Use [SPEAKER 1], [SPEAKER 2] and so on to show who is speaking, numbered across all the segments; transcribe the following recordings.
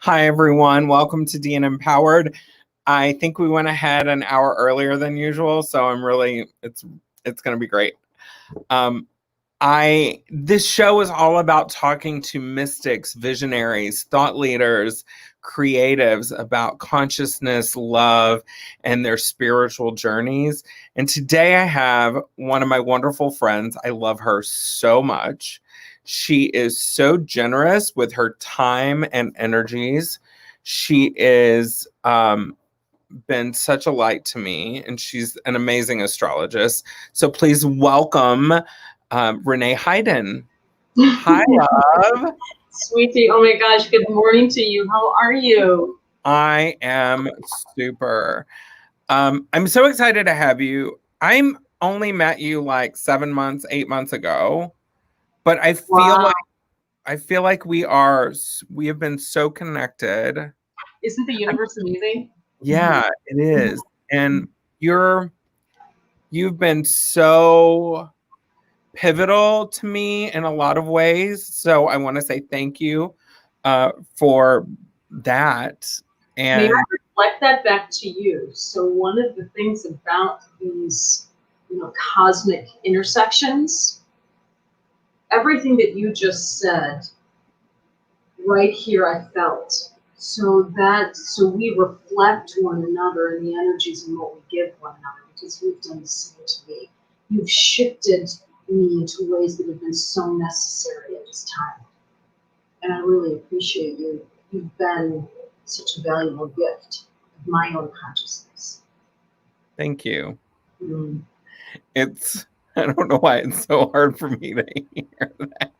[SPEAKER 1] Hi, everyone. Welcome to DNMPowered. I think we went ahead an hour earlier than usual, so it's going to be great. This show is all about talking to mystics, visionaries, thought leaders, creatives about consciousness, love, and their spiritual journeys. And today I have one of my wonderful friends. I love her so much. She is so generous with her time and energies. She is been such a light to me, and she's an amazing astrologist. So please welcome Renee Hayden. Hi, love.
[SPEAKER 2] Sweetie, oh my gosh, good morning to you. How are you?
[SPEAKER 1] I am super. I'm so excited to have you. I'm only met you like 7 months, 8 months ago, but I feel like we have been so connected.
[SPEAKER 2] Isn't the universe amazing?
[SPEAKER 1] Yeah, it is. And you've been so pivotal to me in a lot of ways. So I want to say thank you for that.
[SPEAKER 2] May
[SPEAKER 1] And
[SPEAKER 2] I reflect that back to you? So one of the things about these, cosmic intersections, everything that you just said, right here I felt. So we reflect one another and the energies and what we give one another, because you've done the same to me. You've shifted me into ways that have been so necessary at this time. And I really appreciate you. You've been such a valuable gift of my own consciousness.
[SPEAKER 1] thank you.
[SPEAKER 2] Mm.
[SPEAKER 1] I don't know why it's so hard for me to hear that.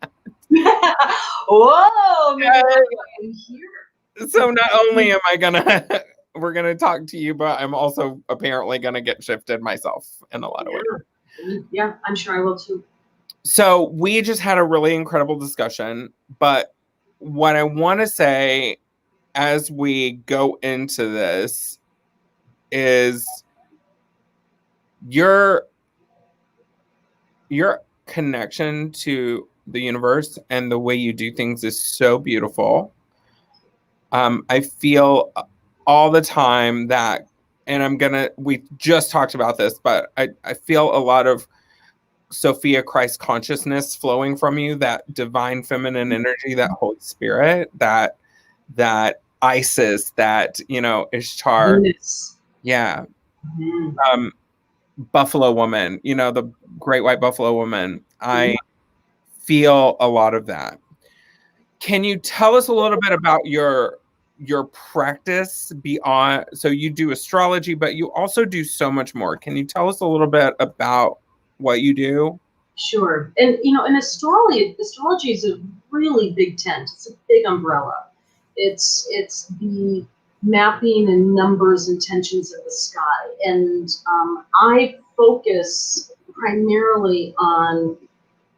[SPEAKER 2] Whoa, maybe I'm here.
[SPEAKER 1] So not only am I we're gonna talk to you, but I'm also apparently gonna get shifted myself in a lot of ways.
[SPEAKER 2] Yeah, I'm sure I will too.
[SPEAKER 1] So we just had a really incredible discussion, but what I want to say as we go into this is your connection to the universe and the way you do things is so beautiful. I feel all the time that, and we just talked about this, but I feel a lot of Sophia Christ consciousness flowing from you, that divine feminine energy, that Holy Spirit, that Isis, that, Ishtar.
[SPEAKER 2] Venus.
[SPEAKER 1] Yeah.
[SPEAKER 2] Mm-hmm.
[SPEAKER 1] Buffalo woman, the great white buffalo woman. I feel a lot of that. Can you tell us a little bit about your practice beyond? So you do astrology, but you also do so much more. Can you tell us a little bit about what you do?
[SPEAKER 2] Sure. And in astrology is a really big tent. It's a big umbrella. It's the mapping and numbers and tensions of the sky. And I focus primarily on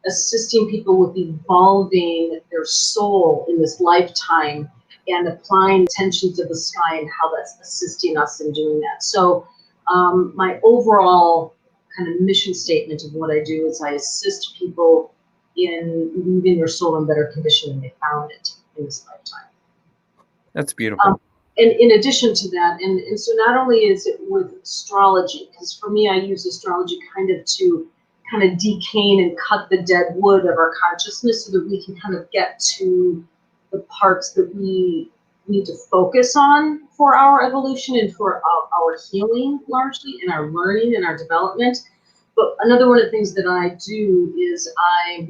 [SPEAKER 2] assisting people with evolving their soul in this lifetime and applying tensions of the sky and how that's assisting us in doing that. So my overall kind of mission statement of what I do is I assist people in leaving their soul in better condition than they found it in this lifetime.
[SPEAKER 1] That's beautiful.
[SPEAKER 2] And in addition to that, and so not only is it with astrology, because for me I use astrology to decane and cut the dead wood of our consciousness so that we can kind of get to the parts that we need to focus on for our evolution and for our healing, largely, and our learning and our development. But another one of the things that I do is I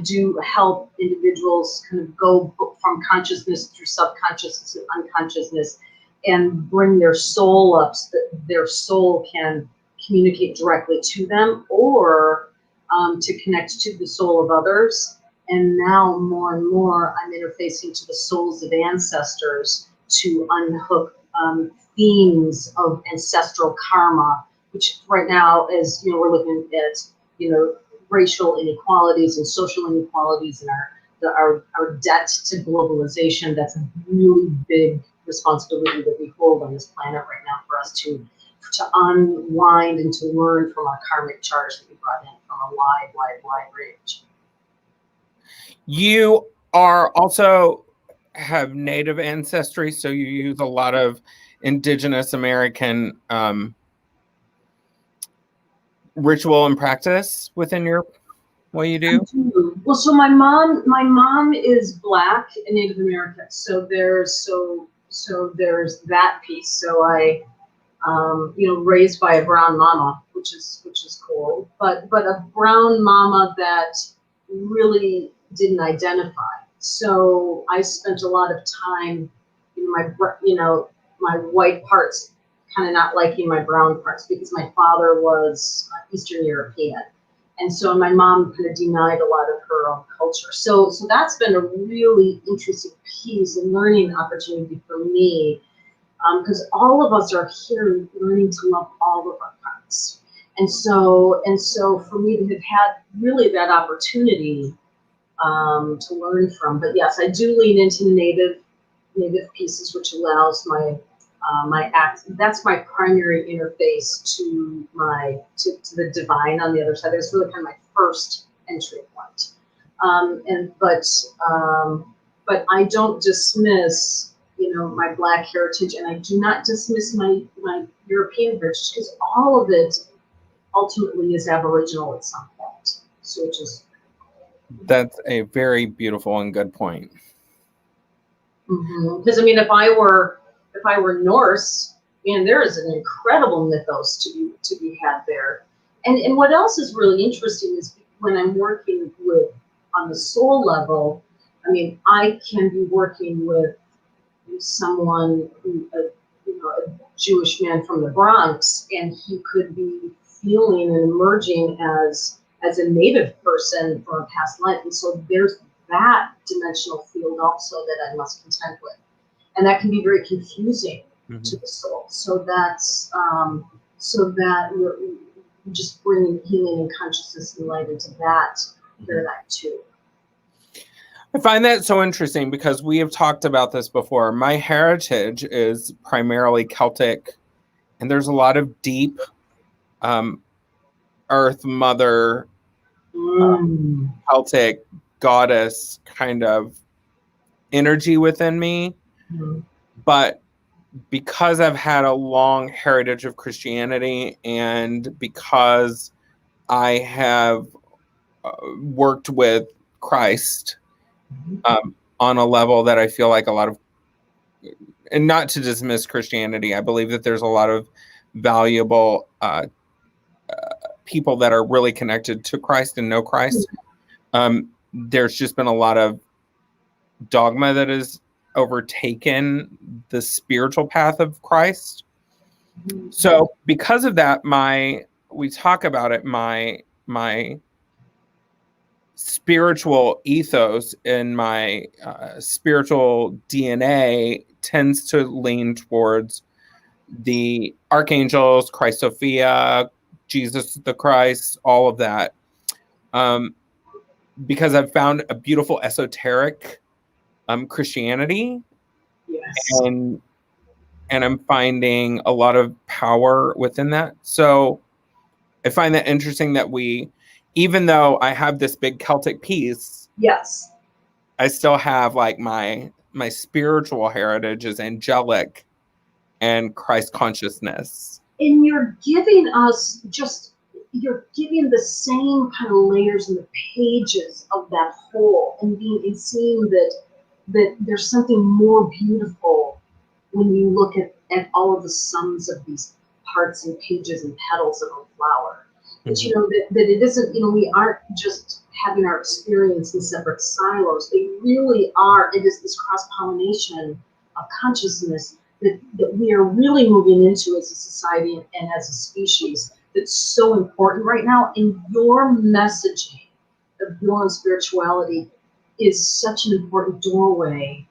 [SPEAKER 2] do help individuals kind of go from consciousness through subconsciousness and unconsciousness and bring their soul up so that their soul can communicate directly to them, or to connect to the soul of others. And now more and more I'm interfacing to the souls of ancestors to unhook themes of ancestral karma, which right now is, we're looking at, racial inequalities and social inequalities and our debt to globalization. That's a really big responsibility that we hold on this planet right now for us to unwind and to learn from our karmic charge that we brought in from a wide range.
[SPEAKER 1] You are also have Native ancestry, so you use a lot of Indigenous American ritual and practice within your what you do?
[SPEAKER 2] Well, so my mom is Black and Native American, so there's that piece. So I, raised by a brown mama, which is cool, but a brown mama that really didn't identify. So I spent a lot of time, my white parts kind of not liking my brown parts because my father was Eastern European. And so my mom kind of denied a lot of her own culture. So that's been a really interesting piece and learning opportunity for me, because all of us are here learning to love all of our parts. And so for me to have had really that opportunity to learn from. But yes, I do lean into native pieces, which allows my act. That's my primary interface to to the divine on the other side. It's really kind of my first entry point. But I don't dismiss my Black heritage, and I do not dismiss my European heritage, because all of it ultimately is Aboriginal at some point. So it just
[SPEAKER 1] That's a very beautiful and good point.
[SPEAKER 2] Because I mean, if I were Norse, man, there is an incredible mythos to be had there. And what else is really interesting is when I'm working with on the soul level. I mean, I can be working with someone a Jewish man from the Bronx, and he could be feeling and emerging as a native person from a past life, and so there's that dimensional field also that I must contend with, and that can be very confusing to the soul. So that's so that we're just bringing healing and consciousness and light into that paradigm too.
[SPEAKER 1] I find that so interesting because we have talked about this before. My heritage is primarily Celtic, and there's a lot of deep Earth Mother, Celtic goddess kind of energy within me. But because I've had a long heritage of Christianity, and because I have worked with Christ on a level that I feel like a lot of, and not to dismiss Christianity, I believe that there's a lot of valuable people that are really connected to Christ and know Christ. There's just been a lot of dogma that has overtaken the spiritual path of Christ. So because of that, we talk about it, my spiritual ethos and my spiritual DNA tends to lean towards the archangels, Christ Sophia, Jesus the Christ, all of that. Because I've found a beautiful esoteric Christianity.
[SPEAKER 2] Yes.
[SPEAKER 1] And I'm finding a lot of power within that. So I find that interesting that even though I have this big Celtic piece,
[SPEAKER 2] yes,
[SPEAKER 1] I still have like my spiritual heritage is angelic and Christ consciousness.
[SPEAKER 2] And you're giving the same kind of layers in the pages of that whole, and seeing that there's something more beautiful when you look at all of the sums of these parts and pages and petals of a flower. That that it isn't, we aren't just having our experience in separate silos. They really are. It is this cross-pollination of consciousness that we are really moving into as a society and as a species, that's so important right now. And your messaging of your own spirituality is such an important doorway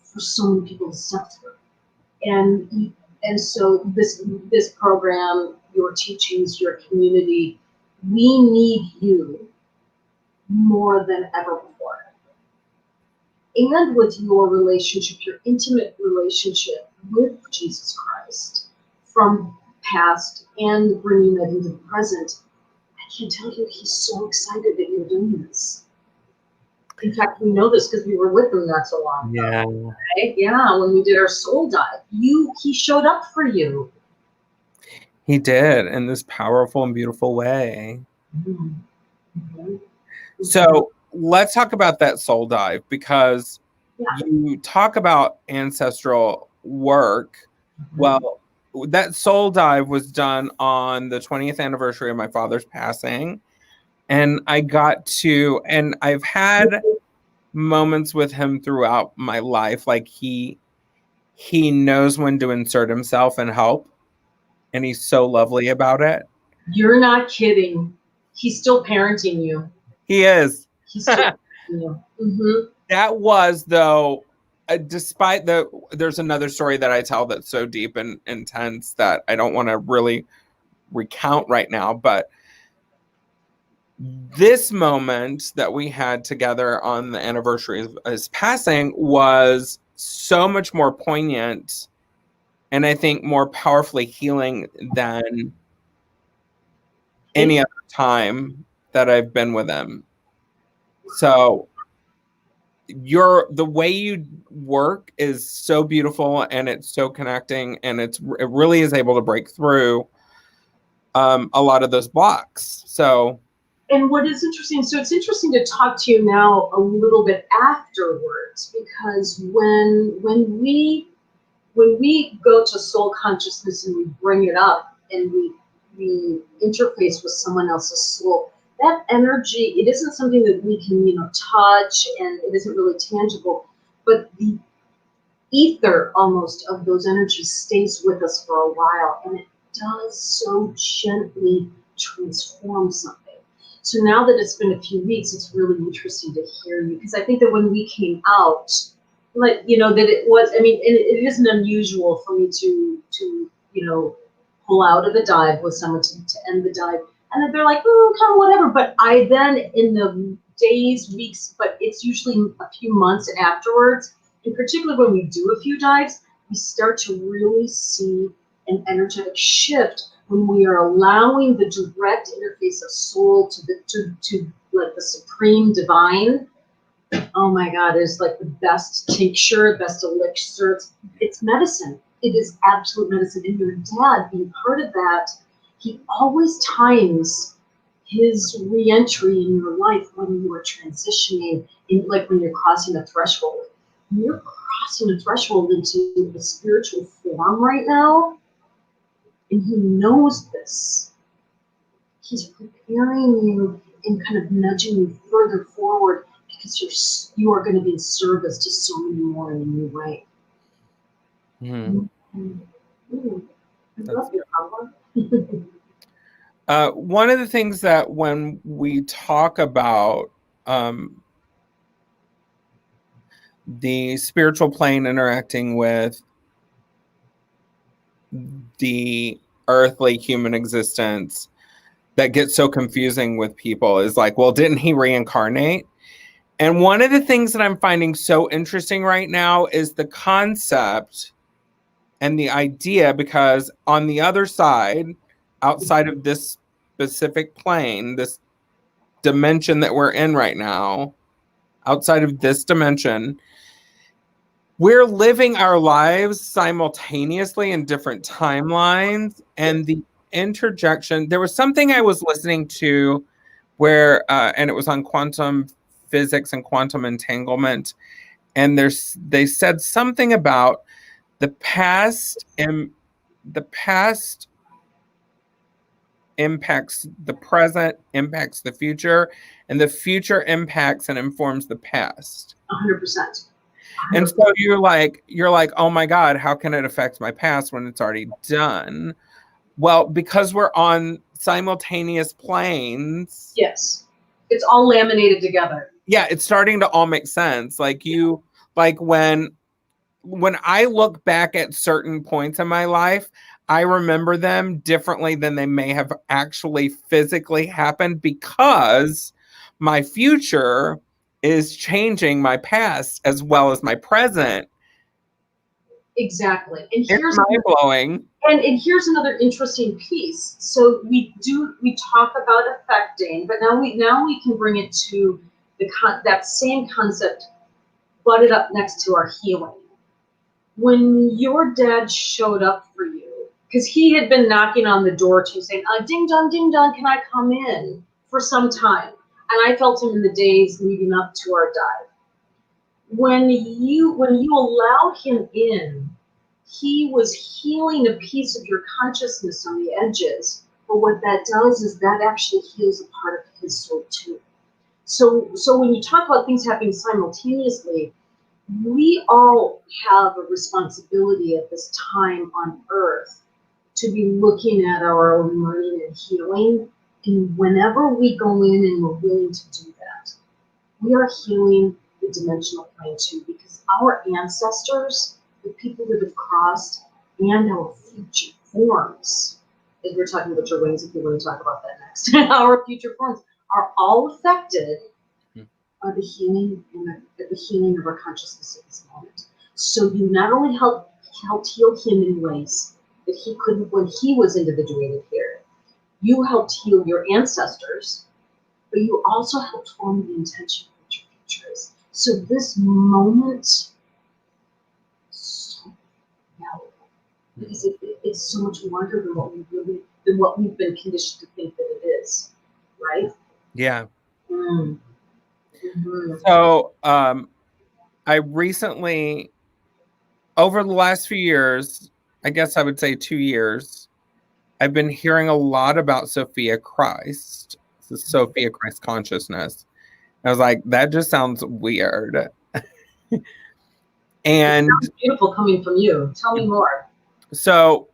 [SPEAKER 2] for so many people to step through. And so this program, your teachings, your community, we need you more than ever before. And with your relationship, your intimate relationship with Jesus Christ from past and bringing that into the present, I can tell you he's so excited that you're doing this. In fact, we know this because we were with him not so long ago.
[SPEAKER 1] Yeah.
[SPEAKER 2] Right? Yeah, when we did our soul dive, he showed up for you.
[SPEAKER 1] He did, in this powerful and beautiful way.
[SPEAKER 2] Mm-hmm.
[SPEAKER 1] So let's talk about that soul dive, because
[SPEAKER 2] yeah.
[SPEAKER 1] you talk about ancestral work. Well, that soul dive was done on the 20th anniversary of my father's passing. And I've had moments with him throughout my life. Like he knows when to insert himself and help. And he's so lovely about it.
[SPEAKER 2] You're not kidding. He's still parenting you.
[SPEAKER 1] He is.
[SPEAKER 2] He's still parenting you. Mm-hmm.
[SPEAKER 1] That was, though, despite there's another story that I tell that's so deep and intense that I don't want to really recount right now, but this moment that we had together on the anniversary of his passing was so much more poignant and I think more powerfully healing than any other time that I've been with him. So the way you work is so beautiful, and it's so connecting, and it really is able to break through a lot of those blocks. So,
[SPEAKER 2] and what is interesting, so it's interesting to talk to you now a little bit afterwards, because when we go to soul consciousness and we bring it up and we interface with someone else's soul, that energy, it isn't something that we can, touch, and it isn't really tangible, but the ether almost of those energies stays with us for a while, and it does so gently transform something. So now that it's been a few weeks, it's really interesting to hear you, because I think that when we came out, that it was, it isn't unusual for me to pull out of the dive with someone to end the dive, and then they're like, oh, kind of whatever. But I then, in the days, weeks, but it's usually a few months afterwards, in particular when we do a few dives, we start to really see an energetic shift when we are allowing the direct interface of soul to like the supreme divine. Oh my God, it's like the best tincture, best elixir. It's medicine. It is absolute medicine. And your dad, being part of that, he always times his re-entry in your life when you are transitioning, like when you're crossing a threshold. When you're crossing a threshold into a spiritual form right now, and he knows this. He's preparing you and kind of nudging you further forward, because you are going to be in service to so many more in a new way. Mm-hmm. I love your power.
[SPEAKER 1] One of the things that when we talk about the spiritual plane interacting with the earthly human existence, that gets so confusing with people is like, well, didn't he reincarnate? And one of the things that I'm finding so interesting right now is the concept and the idea, because on the other side, outside of this specific plane, this dimension that we're in right now, outside of this dimension, we're living our lives simultaneously in different timelines. And the interjection, there was something I was listening to where, and it was on quantum physics and quantum entanglement. And they said something about the past impacts the present, impacts the future, and the future impacts and informs the past.
[SPEAKER 2] 100%.
[SPEAKER 1] And so you're like, oh my God, how can it affect my past when it's already done? Well, because we're on simultaneous planes.
[SPEAKER 2] Yes. It's all laminated together.
[SPEAKER 1] Yeah, it's starting to all make sense. Like when I look back at certain points in my life, I remember them differently than they may have actually physically happened, because my future is changing my past as well as my present.
[SPEAKER 2] Exactly. And
[SPEAKER 1] here's mind-blowing.
[SPEAKER 2] And here's another interesting piece. So we talk about affecting, but now we can bring it to that same concept butted up next to our healing. When your dad showed up for you, because he had been knocking on the door to saying, ding dong, can I come in, for some time. And I felt him in the days leading up to our dive. When you allow him in, he was healing a piece of your consciousness on the edges. But what that does is that actually heals a part of his soul too. So when you talk about things happening simultaneously, we all have a responsibility at this time on Earth to be looking at our own learning and healing. And whenever we go in and we're willing to do that, we are healing the dimensional plane too, because our ancestors, the people that have crossed, and our future forms, as we're talking about your wings, if you want to talk about that next, our future forms are all affected by the healing of our consciousness at this moment. So you not only helped heal him in ways that he couldn't when he was individuated here, you helped heal your ancestors, but you also helped form the intention of what your future is. So this moment is so valuable because it's so much larger than what we've been conditioned to think that it is, right?
[SPEAKER 1] Yeah.
[SPEAKER 2] Mm-hmm.
[SPEAKER 1] So I recently, over the last few years, I guess I would say 2 years, I've been hearing a lot about Sophia Christ, the Sophia Christ consciousness. I was like, that just sounds weird. And
[SPEAKER 2] it sounds beautiful coming from you. Tell me more.
[SPEAKER 1] So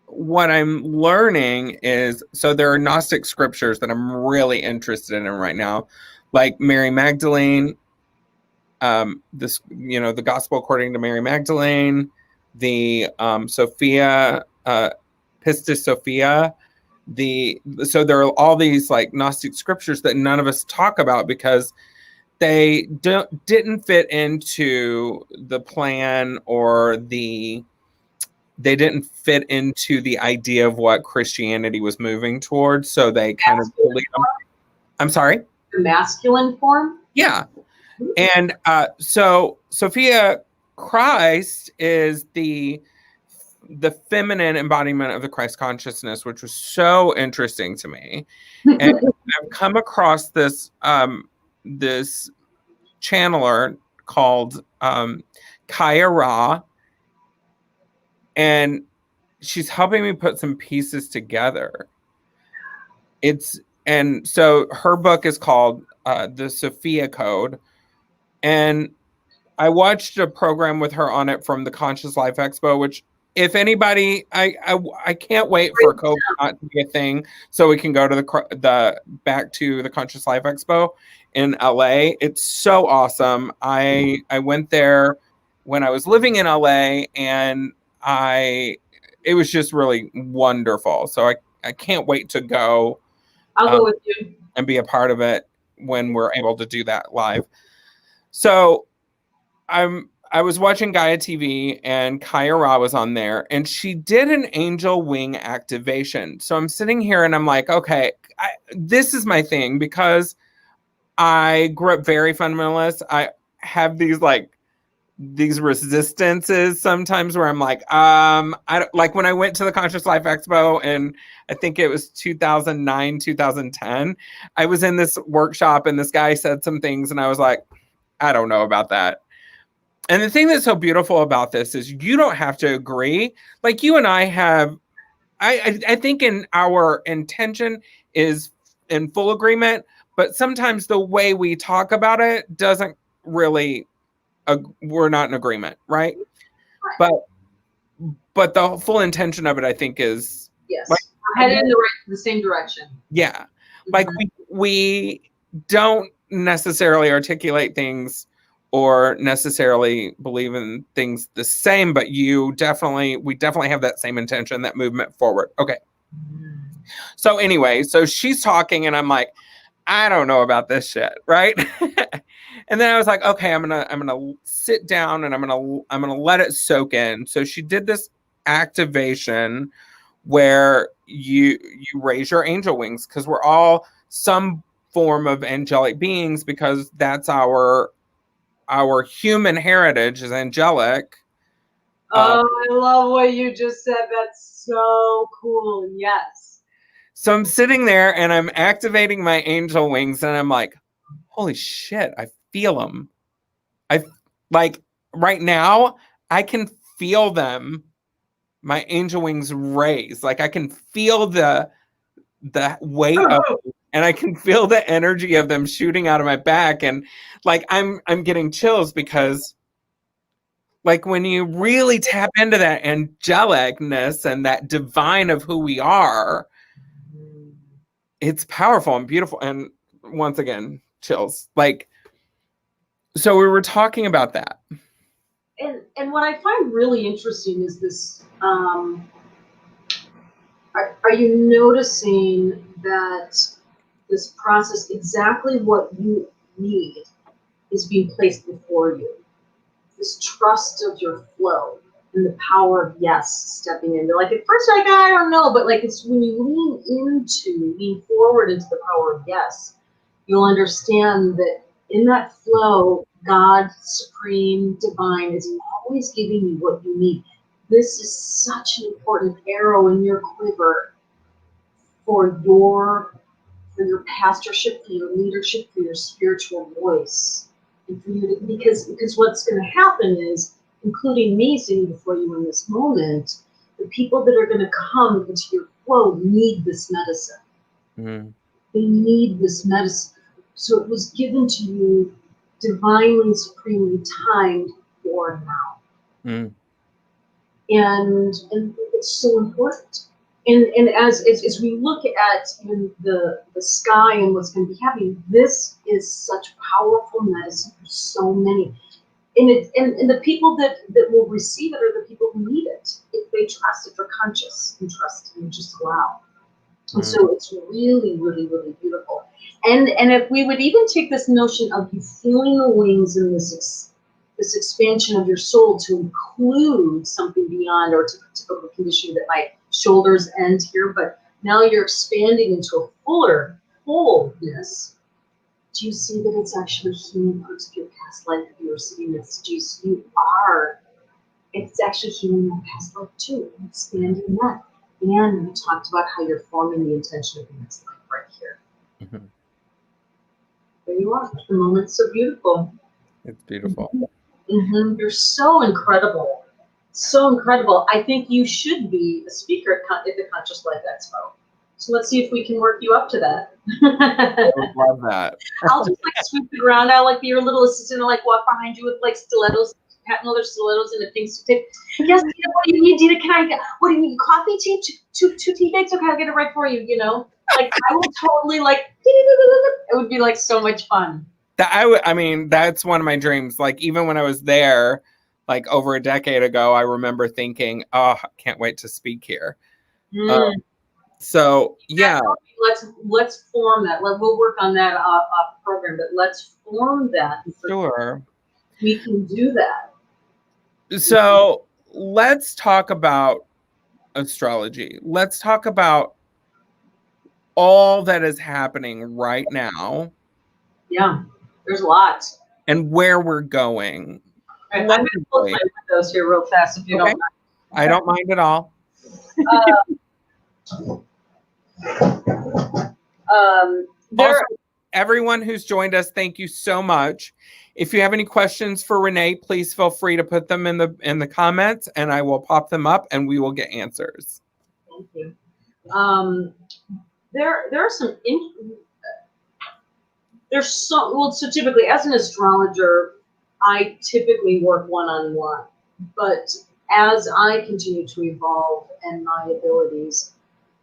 [SPEAKER 1] what I'm learning is, so there are Gnostic scriptures that I'm really interested in right now, like Mary Magdalene, the Gospel according to Mary Magdalene, the Sophia, Pistis Sophia, so there are all these like Gnostic scriptures that none of us talk about because they didn't fit into the plan, or they didn't fit into the idea of what Christianity was moving towards. So they kind of believe them. I'm sorry?
[SPEAKER 2] The masculine form?
[SPEAKER 1] Yeah. And so Sophia Christ is the feminine embodiment of the Christ consciousness, which was so interesting to me. And I've come across this this channeler called Kaya Ra, and she's helping me put some pieces together. And so her book is called The Sophia Code, and I watched a program with her on it from the Conscious Life Expo, which, if anybody, I can't wait for COVID not to be a thing, so we can go to the back to the Conscious Life Expo in LA. It's so awesome. I went there when I was living in LA, and it was just really wonderful. So I can't wait to go.
[SPEAKER 2] I'll go with you
[SPEAKER 1] and be a part of it when we're able to do that live. So I was watching Gaia TV, and Kaya Ra was on there, and she did an angel wing activation. So I'm sitting here and I'm like, okay, this is my thing, because I grew up very fundamentalist. I have these resistances sometimes where I'm like, I don't, like when I went to the Conscious Life Expo, and I think it was 2009, 2010, I was in this workshop and this guy said some things and I was like, I don't know about that. And the thing that's so beautiful about this is you don't have to agree. Like you and I have, I think in our intention is in full agreement, but sometimes the way we talk about it doesn't really, we're not in agreement, right? But the full intention of it, I think, is
[SPEAKER 2] yes, we're headed in the same direction.
[SPEAKER 1] Yeah, like we don't necessarily articulate things or necessarily believe in things the same, but we definitely have that same intention, that movement forward. Okay. So anyway, so she's talking and I'm like, I don't know about this shit, right? And then I was like, okay, I'm gonna sit down and I'm gonna let it soak in. So she did this activation where you raise your angel wings, because we're all, some form of angelic beings because that's our human heritage is angelic.
[SPEAKER 2] Oh, I love what you just said. That's so cool. Yes.
[SPEAKER 1] So I'm sitting there and I'm activating my angel wings and I'm like, holy shit, I feel them. I like right now, I can feel them, my angel wings raise. Like I can feel the weight of them, and I can feel the energy of them shooting out of my back. And like I'm getting chills because like when you really tap into that angelicness and that divine of who we are, it's powerful and beautiful. And once again, chills. Like, so we were talking about that.
[SPEAKER 2] And what I find really interesting is this, are you noticing that this process, exactly what you need, is being placed before you? This trust of your flow and the power of yes stepping in. Like at first, like I don't know, but like it's when you lean forward into the power of yes, you'll understand that in that flow, God, supreme, divine, is always giving you what you need. This is such an important arrow in your quiver for your pastorship, for your leadership, for your spiritual voice. And for you to, because what's going to happen is, including me sitting before you in this moment, the people that are going to come into your flow need this medicine.
[SPEAKER 1] Mm.
[SPEAKER 2] They need this medicine. So it was given to you divinely, supremely timed for now.
[SPEAKER 1] Mm.
[SPEAKER 2] And it's so important. And as we look at even the sky and what's going to be happening, this is such powerful medicine for so many. And the people that will receive it are the people who need it. If they trust, if they're conscious and trust and just allow. And so it's really, really, really beautiful. And if we would even take this notion of you feeling the wings and this expansion of your soul to include something beyond or typical conditioning that my shoulders end here, but now you're expanding into a fullness. Do you see that it's actually healing parts of your past life that you were sitting next to? It's actually healing your past life too, expanding that. And we talked about how you're forming the intention of the next life right here.
[SPEAKER 1] Mm-hmm.
[SPEAKER 2] There you are. The moment's so beautiful.
[SPEAKER 1] It's beautiful.
[SPEAKER 2] Mm-hmm. You're so incredible. So incredible. I think you should be a speaker at the Conscious Life Expo. So let's see if we can work you up to that.
[SPEAKER 1] I would love that.
[SPEAKER 2] I'll just like sweep it around. I'll like be your little assistant and like walk behind you with like stilettos, patent leather stilettos and a pink suit. Yes, Dina, what do you need, Dina? What do you need? Coffee, tea, two tea bags? Okay, I'll get it right for you, you know? Like I will totally like, it would be like so much fun.
[SPEAKER 1] I mean, that's one of my dreams. Like even when I was there, like over a decade ago, I remember thinking, oh, I can't wait to speak here. So yeah.
[SPEAKER 2] Let's form that. We'll work on that off program, but let's form that.
[SPEAKER 1] Sure.
[SPEAKER 2] We can do that.
[SPEAKER 1] So let's talk about astrology. Let's talk about all that is happening right now.
[SPEAKER 2] Yeah, there's lots.
[SPEAKER 1] And where we're going.
[SPEAKER 2] Right, I'm going to close my windows here real fast if you don't mind.
[SPEAKER 1] I don't mind at all. Also, everyone who's joined us, thank you so much. If you have any questions for Renee, please feel free to put them in the comments, and I will pop them up, and we will get answers.
[SPEAKER 2] Thank you. There are some. So typically, as an astrologer, I typically work one-on-one, but as I continue to evolve and my abilities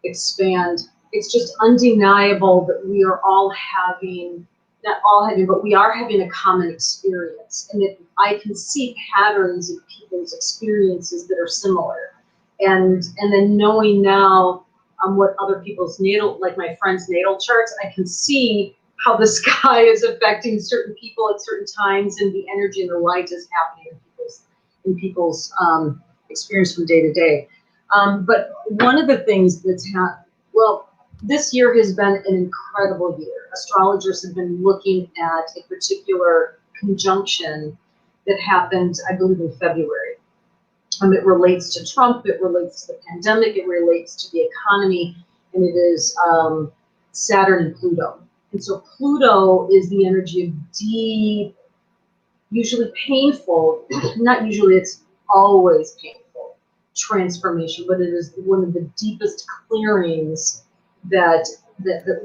[SPEAKER 2] expand, it's just undeniable that we are all having, not all having, but we are having a common experience. And that I can see patterns of people's experiences that are similar. And then knowing now what other people's natal, like my friends' natal charts, I can see how the sky is affecting certain people at certain times, and the energy and the light is happening in people's experience from day to day. But one of the things that's this year has been an incredible year. Astrologers have been looking at a particular conjunction that happened, I believe, in February. It relates to Trump, it relates to the pandemic, it relates to the economy, and it is Saturn and Pluto. And so Pluto is the energy of deep, usually painful, not usually, it's always painful, transformation, but it is one of the deepest clearings that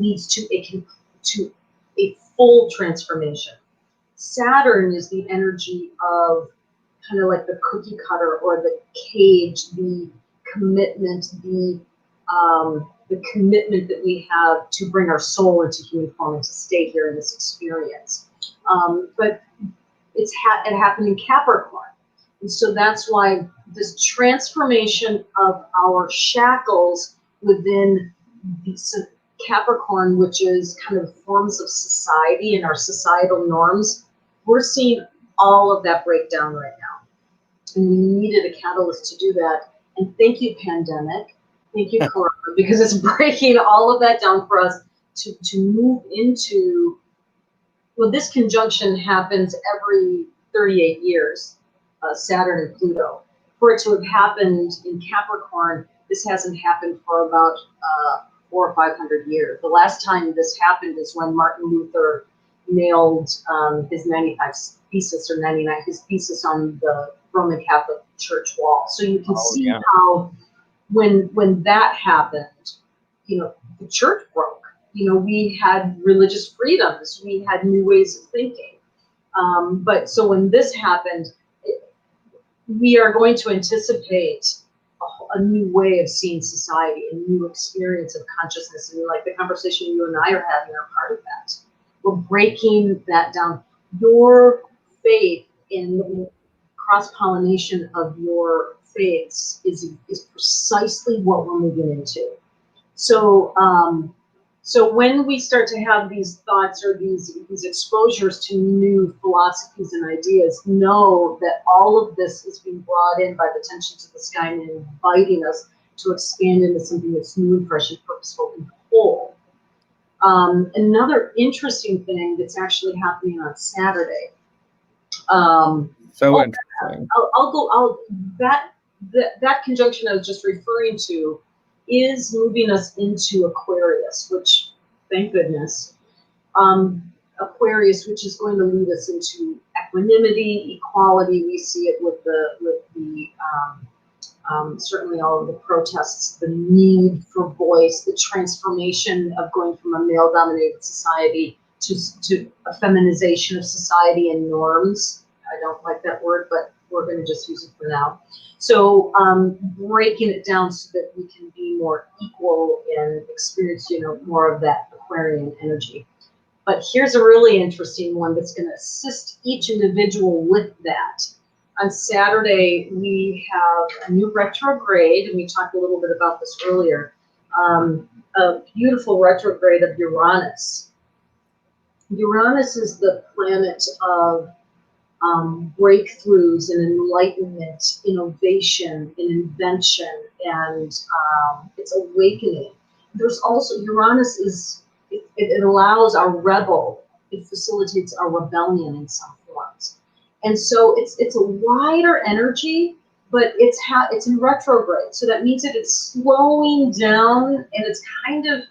[SPEAKER 2] leads to a full transformation. Saturn is the energy of kind of like the cookie cutter or the cage, the commitment, the commitment that we have to bring our soul into human form and to stay here in this experience. But it happened in Capricorn. And so that's why this transformation of our shackles within the Capricorn, which is kind of forms of society and our societal norms, we're seeing all of that break down right now. And we needed a catalyst to do that. And thank you, pandemic. Thank you, Corona, because it's breaking all of that down for us to move into, well, this conjunction happens every 38 years, Saturn and Pluto. For it to have happened in Capricorn, this hasn't happened for about 400 or 500 years. The last time this happened is when Martin Luther nailed his 95 thesis or 99, his thesis on the Roman Catholic Church wall. So you can see how when that happened, the church broke. We had religious freedoms, we had new ways of thinking. But so when this happened, we are going to anticipate a new way of seeing society, a new experience of consciousness. And like the conversation you and I are having are part of that. We're breaking that down. Your faith in the cross-pollination of your faiths is precisely what we're moving into. So so when we start to have these thoughts or these exposures to new philosophies and ideas, know that all of this is being brought in by the tensions of the sky and inviting us to expand into something that's new and fresh and purposeful and whole. Another interesting thing that's actually happening on Saturday.
[SPEAKER 1] So interesting.
[SPEAKER 2] That conjunction I was just referring to is moving us into Aquarius, which, thank goodness, Aquarius, which is going to lead us into equanimity, equality. We see it with the certainly all of the protests, the need for voice, the transformation of going from a male-dominated society to a feminization of society and norms. I don't like that word, but we're going to just use it for now. So breaking it down so that we can be more equal and experience, more of that Aquarian energy. But here's a really interesting one that's going to assist each individual with that. On Saturday, we have a new retrograde, and we talked a little bit about this earlier, a beautiful retrograde of Uranus. Uranus is the planet of breakthroughs and enlightenment, innovation and invention, and it's awakening. There's also, Uranus is, it allows our rebel, it facilitates our rebellion in some forms. And so it's a wider energy, but it's in retrograde. So that means that it's slowing down, and it's kind of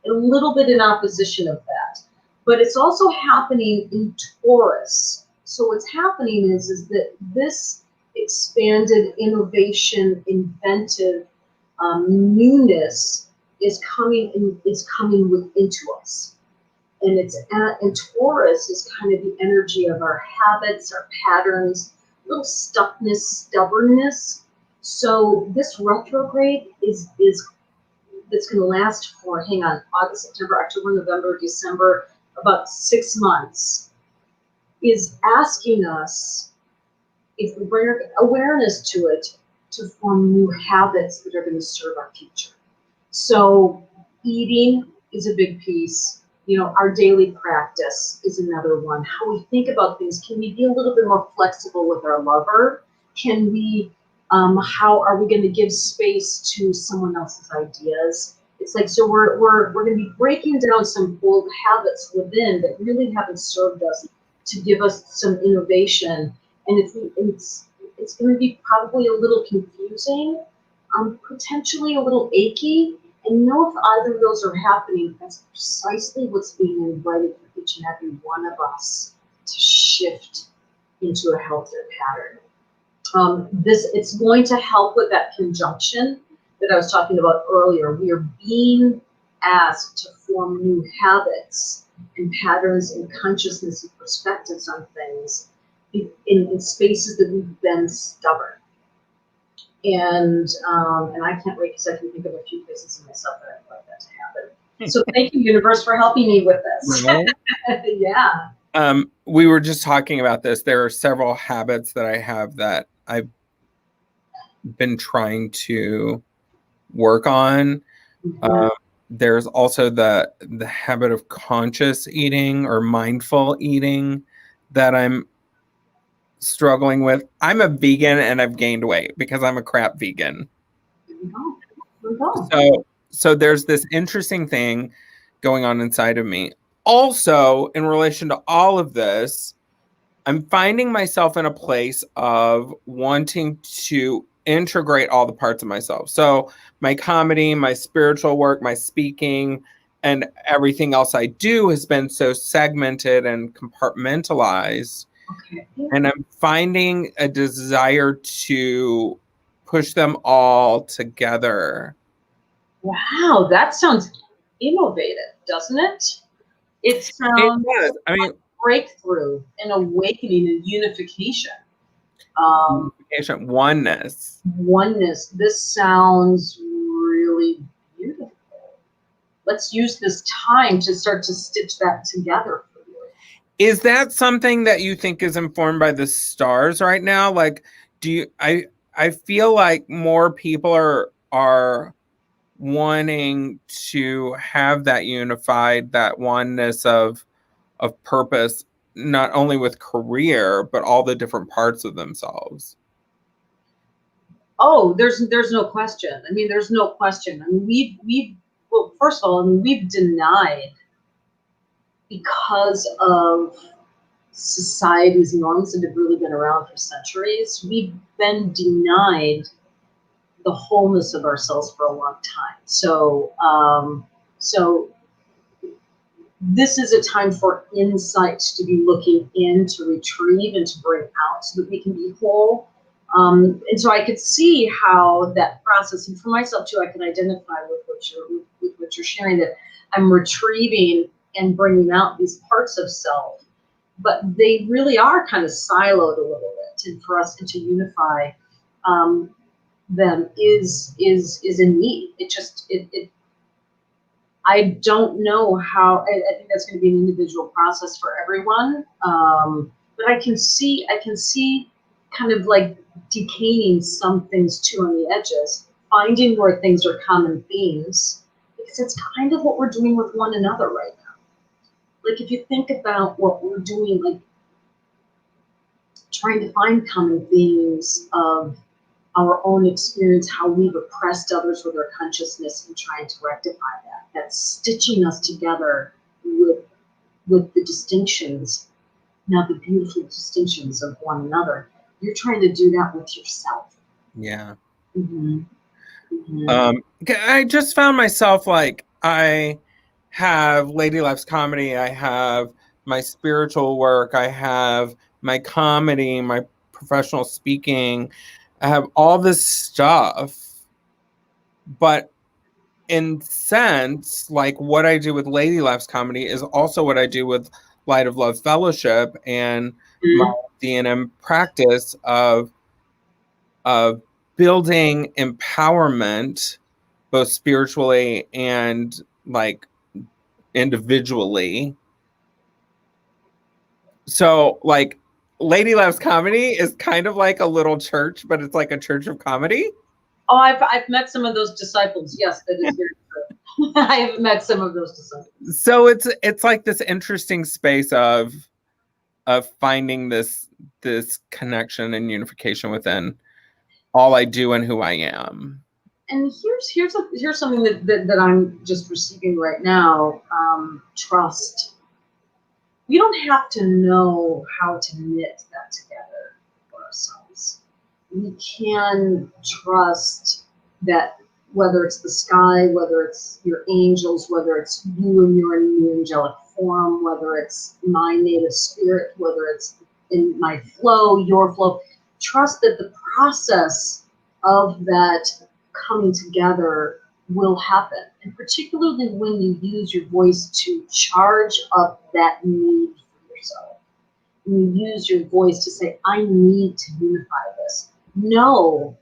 [SPEAKER 2] a little bit in opposition of that. But it's also happening in Taurus. So what's happening is that this expanded innovation, inventive newness is coming into us. And and Taurus is kind of the energy of our habits, our patterns, little stuckness, stubbornness. So this retrograde is that's going to last for, August, September, October, November, December, about 6 months, is asking us, if we bring awareness to it, to form new habits that are going to serve our future. So eating is a big piece. Our daily practice is another one. How we think about things. Can we be a little bit more flexible with our lover? Can we, how are we going to give space to someone else's ideas? It's like, so we're going to be breaking down some old habits within that really haven't served us to give us some innovation. And it's going to be probably a little confusing, potentially a little achy. And know if either of those are happening, that's precisely what's being invited for each and every one of us to shift into a healthier pattern. It's going to help with that conjunction that I was talking about earlier. We are being asked to form new habits and patterns and consciousness and perspectives on things in spaces that we've been stubborn. And I can't wait because I can think of a few places in myself that I'd like that to happen. So thank you, universe, for helping me with this. Yeah.
[SPEAKER 1] We were just talking about this. There are several habits that I have that I've been trying to work on.
[SPEAKER 2] Mhm.
[SPEAKER 1] There's also the habit of conscious eating or mindful eating that I'm struggling with. I'm a vegan and I've gained weight because I'm a crap vegan.
[SPEAKER 2] There we go. There we go.
[SPEAKER 1] So there's this interesting thing going on inside of me. Also, in relation to all of this, I'm finding myself in a place of wanting to integrate all the parts of myself. So my comedy, my spiritual work, my speaking, and everything else I do has been so segmented and compartmentalized.
[SPEAKER 2] Okay.
[SPEAKER 1] And I'm finding a desire to push them all together.
[SPEAKER 2] Wow, that sounds innovative, doesn't it? It sounds
[SPEAKER 1] It does. I mean,
[SPEAKER 2] breakthrough and awakening and unification.
[SPEAKER 1] unification, oneness.
[SPEAKER 2] Oneness. This sounds really beautiful. Let's use this time to start to stitch that together for you.
[SPEAKER 1] Is that something that you think is informed by the stars right now? Like, I feel like more people are wanting to have that unified, that oneness of purpose, not only with career, but all the different parts of themselves.
[SPEAKER 2] Oh, there's no question. I mean, there's no question. I mean, we've well, first of all, I mean, we've denied because of society's norms that have really been around for centuries. We've been denied the wholeness of ourselves for a long time. So this is a time for insights to be looking in, to retrieve, and to bring out so that we can be whole. And so I could see how that process, and for myself too, I can identify with what you're sharing, that I'm retrieving and bringing out these parts of self, but they really are kind of siloed a little bit. And for us to unify them is a need. I don't know how. I think that's going to be an individual process for everyone. But I can see kind of like decaying some things too on the edges, finding where things are common themes, because it's kind of what we're doing with one another right now. Like if you think about what we're doing, like trying to find common themes of our own experience, how we've oppressed others with our consciousness and trying to rectify that. That's stitching us together with the distinctions, now the beautiful distinctions of one another. You're trying to do that with yourself.
[SPEAKER 1] Yeah.
[SPEAKER 2] Mm-hmm. Mm-hmm.
[SPEAKER 1] I just found myself like I have Lady Loves Comedy, I have my spiritual work, I have my comedy, my professional speaking, I have all this stuff, but in sense, like what I do with Lady Loves Comedy is also what I do with Light of Love Fellowship and my DNM practice of building empowerment, both spiritually and like individually. So like Lady Loves Comedy is kind of like a little church, but it's like a church of comedy.
[SPEAKER 2] Oh, I've met some of those disciples. Yes, that is very true. I have met some of those disciples.
[SPEAKER 1] So it's like this interesting space of finding this connection and unification within all I do and who I am.
[SPEAKER 2] And here's something that I'm just receiving right now. Trust. We don't have to know how to knit that together for ourselves. We can trust that whether it's the sky, whether it's your angels, whether it's you and your new angelic form, whether it's my native spirit, whether it's in my flow, your flow, trust that the process of that coming together will happen. And particularly when you use your voice to charge up that need for yourself. When you use your voice to say, I need to unify this. Know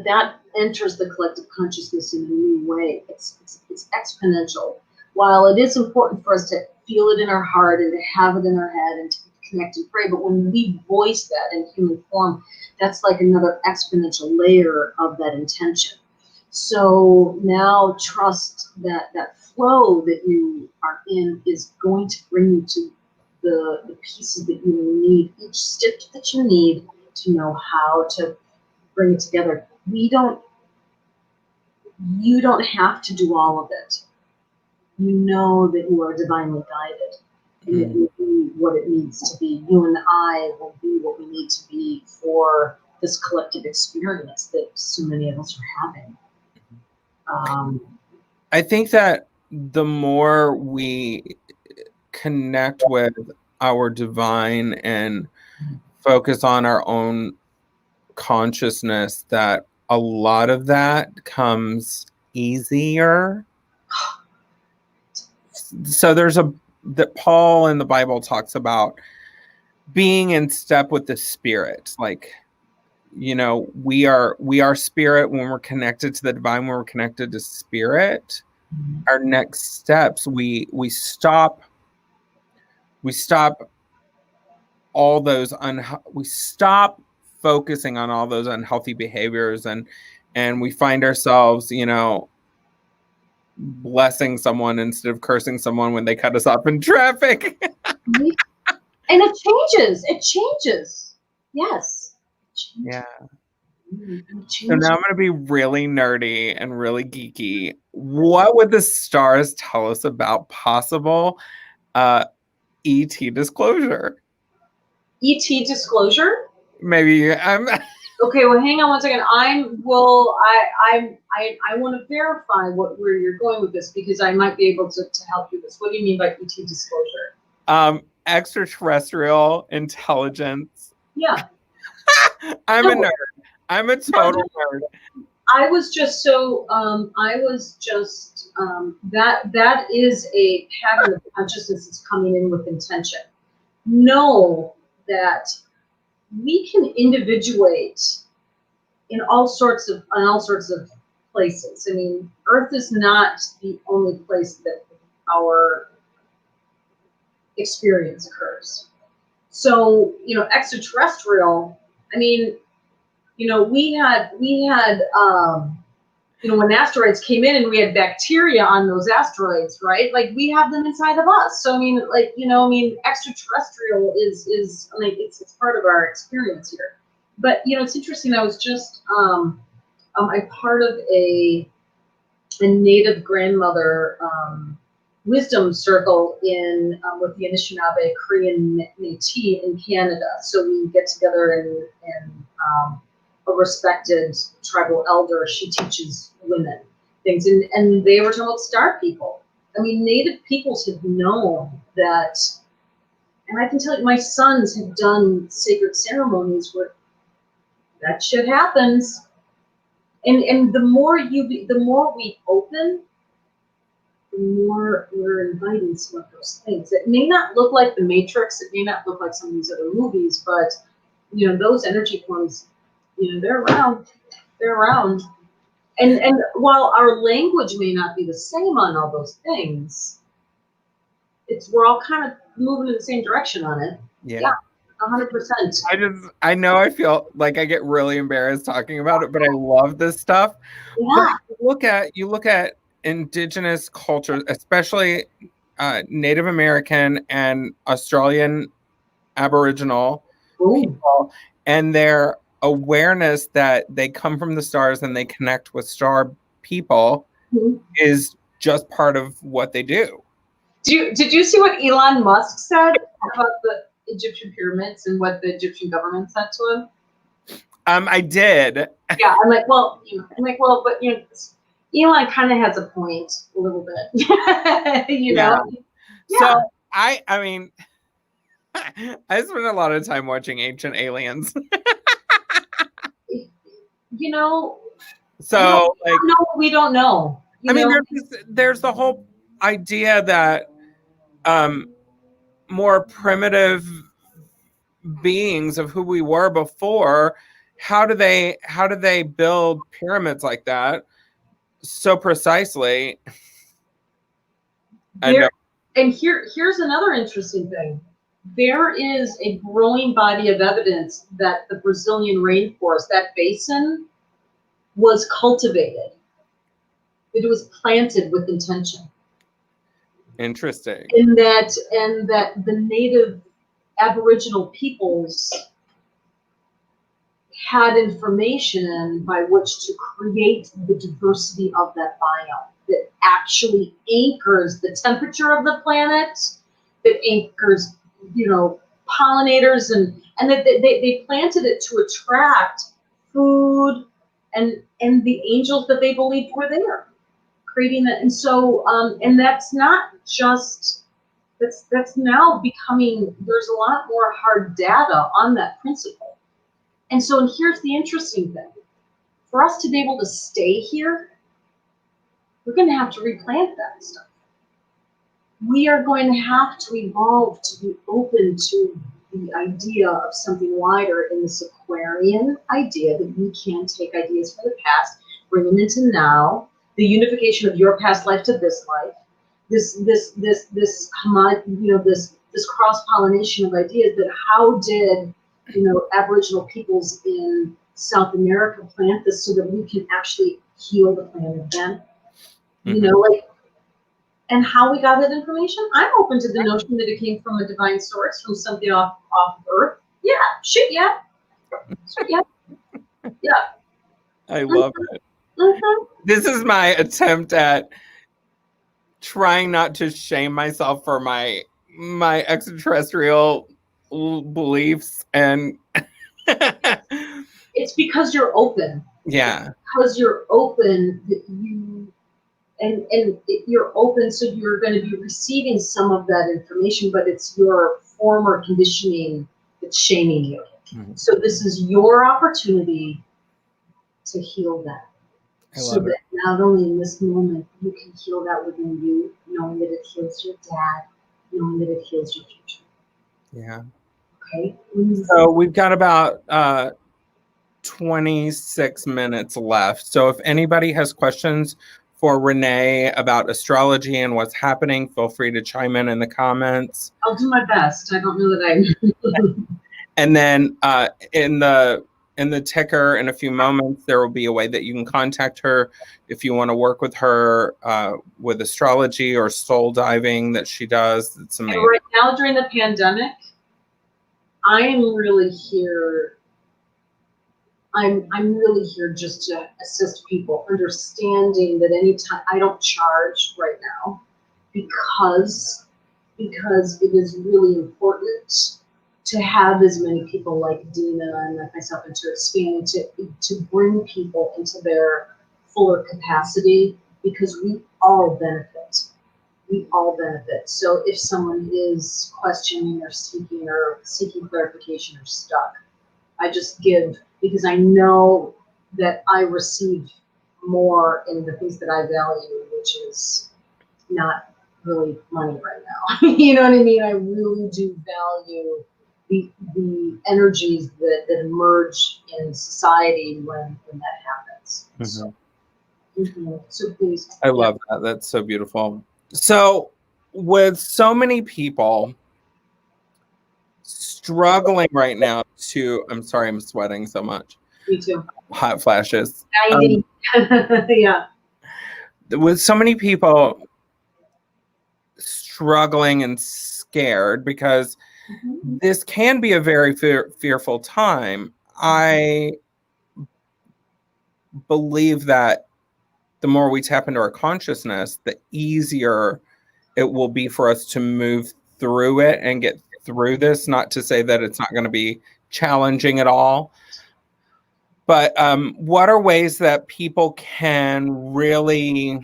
[SPEAKER 2] that enters the collective consciousness in a new way. It's exponential. While it is important for us to feel it in our heart and to have it in our head and to connect and pray, but when we voice that in human form, that's like another exponential layer of that intention. So now trust that that flow that you are in is going to bring you to the pieces that you need, each stitch that you need to know how to bring it together. You don't have to do all of it. You know that you are divinely guided and that you be what it needs to be. You and I will be what we need to be for this collective experience that so many of us are having.
[SPEAKER 1] I think that the more we connect with our divine and focus on our own consciousness, that a lot of that comes easier. So there's that Paul in the Bible talks about being in step with the spirit. Like, you know, we are spirit when we're connected to the divine, when we're connected to spirit. Our next steps, we stop all those we stop focusing on all those unhealthy behaviors, and we find ourselves, you know, blessing someone instead of cursing someone when they cut us off in traffic.
[SPEAKER 2] And it changes. Yes. It changes.
[SPEAKER 1] Yeah. So now I'm going to be really nerdy and really geeky. What would the stars tell us about possible ET disclosure?
[SPEAKER 2] ET disclosure?
[SPEAKER 1] Maybe I'm.
[SPEAKER 2] Okay, well, hang on one second. I want to verify where you're going with this because I might be able to help you with this. What do you mean by ET disclosure?
[SPEAKER 1] Extraterrestrial intelligence.
[SPEAKER 2] Yeah.
[SPEAKER 1] I'm a nerd. I'm a total nerd.
[SPEAKER 2] I was just that is a pattern of consciousness that's coming in with intention. Know that we can individuate in all sorts of places. I mean, Earth is not the only place that our experience occurs. So, you know, extraterrestrial, I mean, you know, we had you know, when asteroids came in and we had bacteria on those asteroids, right? Like we have them inside of us. So I mean, like, you know, I mean, extraterrestrial is I mean, it's part of our experience here. But you know, it's interesting. I was just I'm part of a native grandmother wisdom circle in with the Anishinaabe Korean Métis in Canada. So we get together and a respected tribal elder. She teaches women things, and they were talking about star people. I mean, native peoples have known that, and I can tell you, my sons have done sacred ceremonies where that shit happens. And the more we open, the more we're inviting some of those things. It may not look like the Matrix, it may not look like some of these other movies, but you know, those energy forms, you know, they're around. And while our language may not be the same on all those things, we're all kind of moving in the same direction on it. Yeah. 100%.
[SPEAKER 1] I know I feel like I get really embarrassed talking about it, but I love this stuff.
[SPEAKER 2] Yeah.
[SPEAKER 1] But you look at indigenous cultures, especially Native American and Australian Aboriginal people, and their awareness that they come from the stars and they connect with star people is just part of what they do.
[SPEAKER 2] Did you see what Elon Musk said about the Egyptian pyramids and what the Egyptian government said to him?
[SPEAKER 1] I did.
[SPEAKER 2] Yeah, I'm like, well, but Elon kind of has a point a little bit, know.
[SPEAKER 1] Yeah. So I mean, I spent a lot of time watching Ancient Aliens. So
[SPEAKER 2] we don't know.
[SPEAKER 1] I mean, there's the whole idea that more primitive beings of who we were before, how do they build pyramids like that so precisely?
[SPEAKER 2] And here's another interesting thing. There is a growing body of evidence that the Brazilian rainforest, that basin, was cultivated. It was planted with intention.
[SPEAKER 1] Interesting.
[SPEAKER 2] And that the native Aboriginal peoples had information by which to create the diversity of that biome that actually anchors the temperature of the planet, that anchors, pollinators, and that they planted it to attract food and the angels that they believed were there, creating that. And so, and that's not just, that's now becoming, there's a lot more hard data on that principle. And so, and here's the interesting thing. For us to be able to stay here, we're going to have to replant that stuff. We are going to have to evolve to be open to the idea of something wider in this Aquarian idea that we can take ideas from the past, bring them into now, the unification of your past life to this life, this cross-pollination of ideas that how did Aboriginal peoples in South America plant this so that we can actually heal the planet again. And how we got that information, I'm open to the notion that it came from a divine source, from something off Earth. Yeah, yeah.
[SPEAKER 1] I love it. This is my attempt at trying not to shame myself for my extraterrestrial beliefs, and
[SPEAKER 2] it's because you're open.
[SPEAKER 1] Yeah.
[SPEAKER 2] Because you're open that you're open, so you're going to be receiving some of that information, but it's your former conditioning that's shaming you. Mm-hmm. So this is your opportunity to heal that. So that not only in this moment you can heal that within you, knowing that it heals your dad, knowing that it heals your future.
[SPEAKER 1] Yeah.
[SPEAKER 2] Okay.
[SPEAKER 1] So we've got about 26 minutes left. So if anybody has questions for Renee about astrology and what's happening, feel free to chime in the comments.
[SPEAKER 2] I'll do my best. I don't know that I.
[SPEAKER 1] And then in the ticker, in a few moments, there will be a way that you can contact her if you want to work with her with astrology or soul diving that she does. It's amazing.
[SPEAKER 2] And right now during the pandemic, I am really here. I'm really here just to assist people, understanding that anytime I don't charge right now because it is really important to have as many people like Dina and like myself, and to expand, to bring people into their fuller capacity, because we all benefit. We all benefit. So if someone is questioning or seeking clarification or stuck, I just give, because I know that I receive more in the things that I value, which is not really money right now. You know what I mean? I really do value the energies that emerge in society when that happens. Mm-hmm. So please.
[SPEAKER 1] I love that. That's so beautiful. So with so many people struggling right now I'm sorry, I'm sweating so much.
[SPEAKER 2] Me too.
[SPEAKER 1] Hot flashes.
[SPEAKER 2] Yeah.
[SPEAKER 1] With so many people struggling and scared, because this can be a very fearful time. I believe that the more we tap into our consciousness, the easier it will be for us to move through it and get through this. Not to say that it's not going to be challenging at all, but what are ways that people can really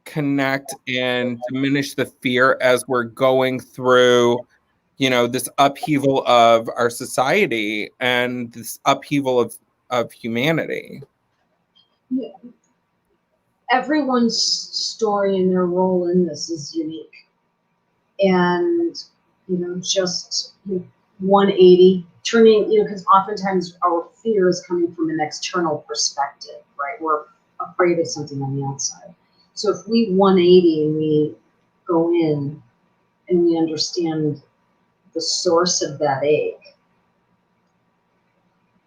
[SPEAKER 1] connect and diminish the fear as we're going through, this upheaval of our society and this upheaval of humanity?
[SPEAKER 2] Yeah. Everyone's story and their role in this is unique. And, just 180, turning, because oftentimes our fear is coming from an external perspective, right? We're afraid of something on the outside. So if we 180 and we go in and we understand the source of that ache,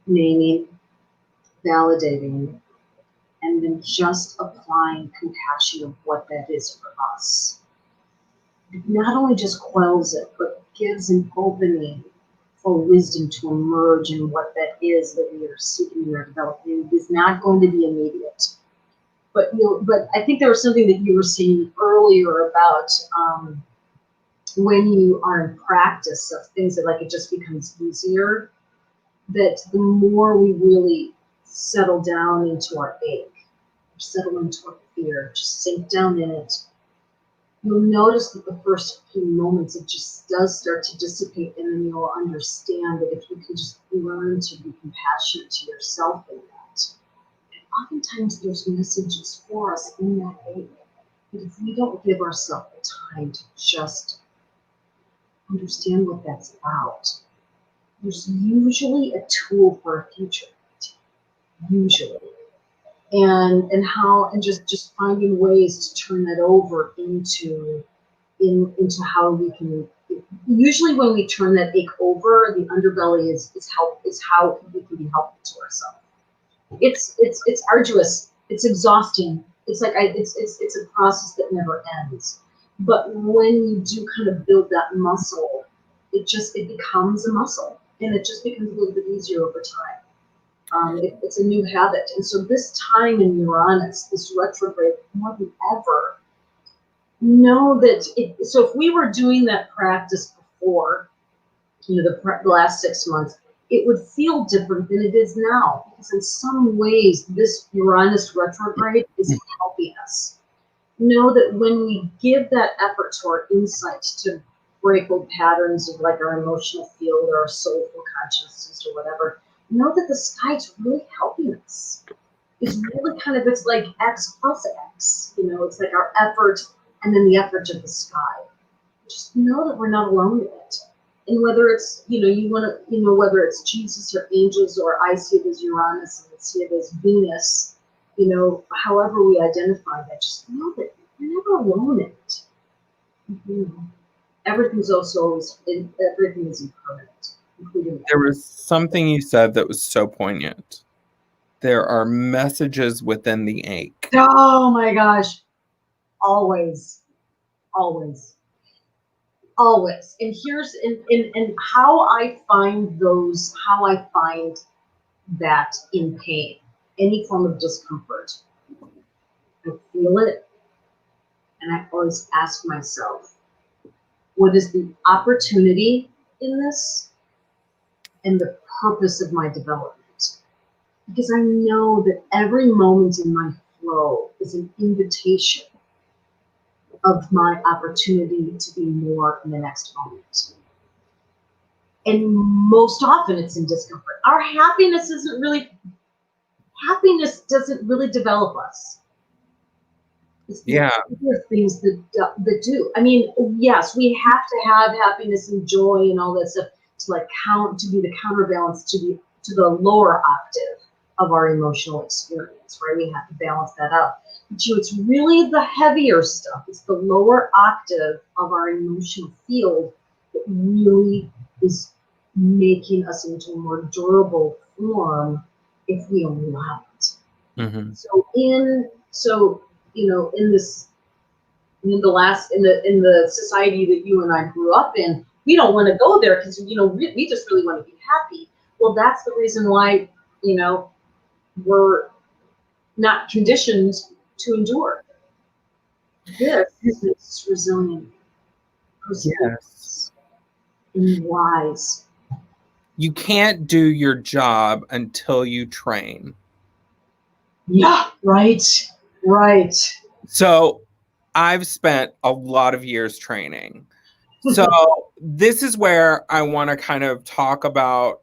[SPEAKER 2] naming, validating, and then just applying compassion of what that is for us. It not only just quells it, but gives an opening for wisdom to emerge in what that is that we are seeking, we are developing. It is not going to be immediate. But I think there was something that you were saying earlier about when you are in practice of things that it just becomes easier, that the more we really settle down into our ache, settle into our fear, just sink down in it, you'll notice that the first few moments it just does start to dissipate, and then you'll understand that if you can just learn to be compassionate to yourself in that. And oftentimes there's messages for us in that ache, but if we don't give ourselves the time to just understand what that's about, there's usually a tool for a future, usually. And just finding ways to turn that over into how we can. Usually when we turn that ache over, the underbelly is how we can be helpful to ourselves. It's arduous, it's exhausting, it's a process that never ends. But when you do kind of build that muscle, it becomes a muscle, and it just becomes a little bit easier over time. It's a new habit. And so this time in Uranus, this retrograde, more than ever, know that so if we were doing that practice before, the last 6 months, it would feel different than it is now. Because in some ways, this Uranus retrograde is helping us. Know that when we give that effort to our insights to break old patterns of our emotional field or our soulful consciousness or whatever, know that the sky's really helping us. It's really it's like X plus X. It's like our effort and then the effort of the sky. Just know that we're not alone in it. And whether it's, whether it's Jesus or angels, or I see it as Uranus and I see it as Venus, however we identify that, just know that you're never alone in it. Everything's everything is impermanent, including that.
[SPEAKER 1] There was something you said that was so poignant. There are messages within the ache.
[SPEAKER 2] Oh my gosh. Always. Always. Always. And here's and how I find that in pain, any form of discomfort. I feel it, and I always ask myself, what is the opportunity in this and the purpose of my development? Because I know that every moment in my flow is an invitation of my opportunity to be more in the next moment. And most often it's in discomfort. Our happiness doesn't really develop us. It's the other things that do. I mean, yes, we have to have happiness and joy and all that stuff to be the counterbalance to the lower octave of our emotional experience, right? We have to balance that out. But it's really the heavier stuff. It's the lower octave of our emotional field that really is making us into a more durable form if we only allow it.
[SPEAKER 1] Mm-hmm.
[SPEAKER 2] In the society that you and I grew up in, we don't want to go there because we just really want to be happy. Well, that's the reason why, you know, we're not conditioned to endure. This is resilient,
[SPEAKER 1] Yes.
[SPEAKER 2] and wise.
[SPEAKER 1] You can't do your job until you train.
[SPEAKER 2] Yeah, right, right.
[SPEAKER 1] So I've spent a lot of years training. So this is where I want to kind of talk about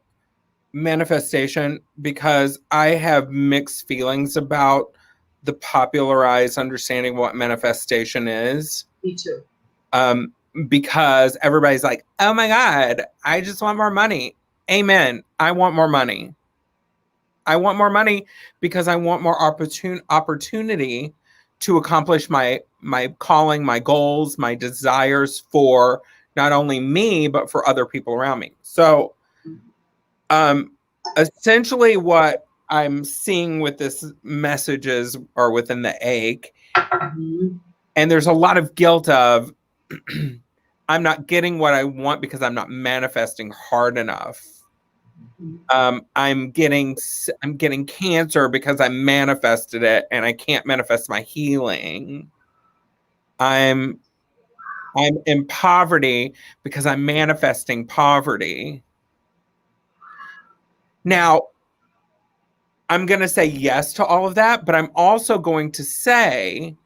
[SPEAKER 1] manifestation, because I have mixed feelings about the popularized understanding of what manifestation is.
[SPEAKER 2] Me too.
[SPEAKER 1] Um, because everybody's like, oh my God, I just want more money. Amen. I want more money. I want more money because I want more opportunity to accomplish my calling, my goals, my desires for not only me, but for other people around me. So essentially what I'm seeing with this messages are within the ache.
[SPEAKER 2] Mm-hmm.
[SPEAKER 1] And there's a lot of guilt of I'm not getting what I want because I'm not manifesting hard enough. I'm getting cancer because I manifested it and I can't manifest my healing. I'm in poverty because I'm manifesting poverty. Now, I'm going to say yes to all of that, but I'm also going to say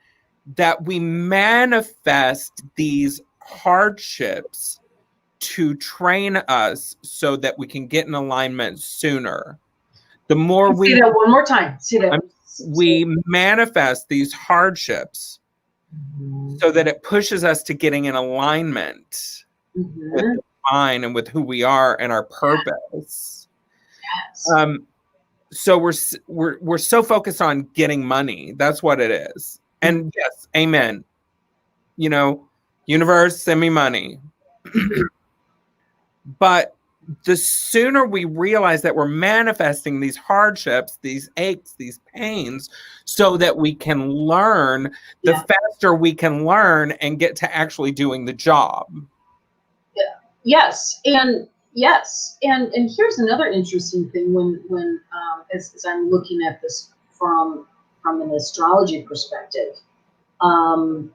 [SPEAKER 1] that we manifest these hardships to train us so that we can get in alignment sooner. The more
[SPEAKER 2] Say that one more time. Say that.
[SPEAKER 1] we manifest these hardships so that it pushes us to getting in alignment with the divine and with who we are and our purpose.
[SPEAKER 2] Yes.
[SPEAKER 1] So we're so focused on getting money. That's what it is. And yes, amen. You know, universe, send me money. But the sooner we realize that we're manifesting these hardships, these aches, these pains, so that we can learn, the faster we can learn and get to actually doing the job.
[SPEAKER 2] Yes, and here's another interesting thing when as I'm looking at this from an astrology perspective. Our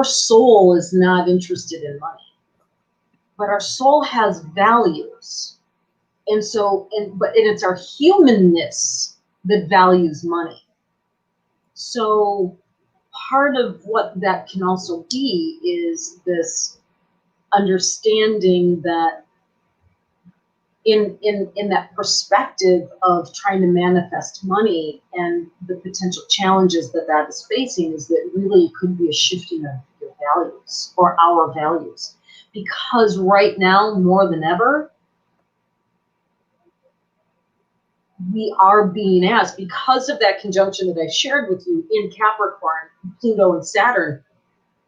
[SPEAKER 2] soul is not interested in money, but our soul has values, and it's our humanness that values money. So part of what that can also be is this understanding that in that perspective of trying to manifest money and the potential challenges that is facing, is that really could be a shifting of your values or our values, because right now more than ever we are being asked, because of that conjunction that I shared with you in Capricorn, Pluto and Saturn,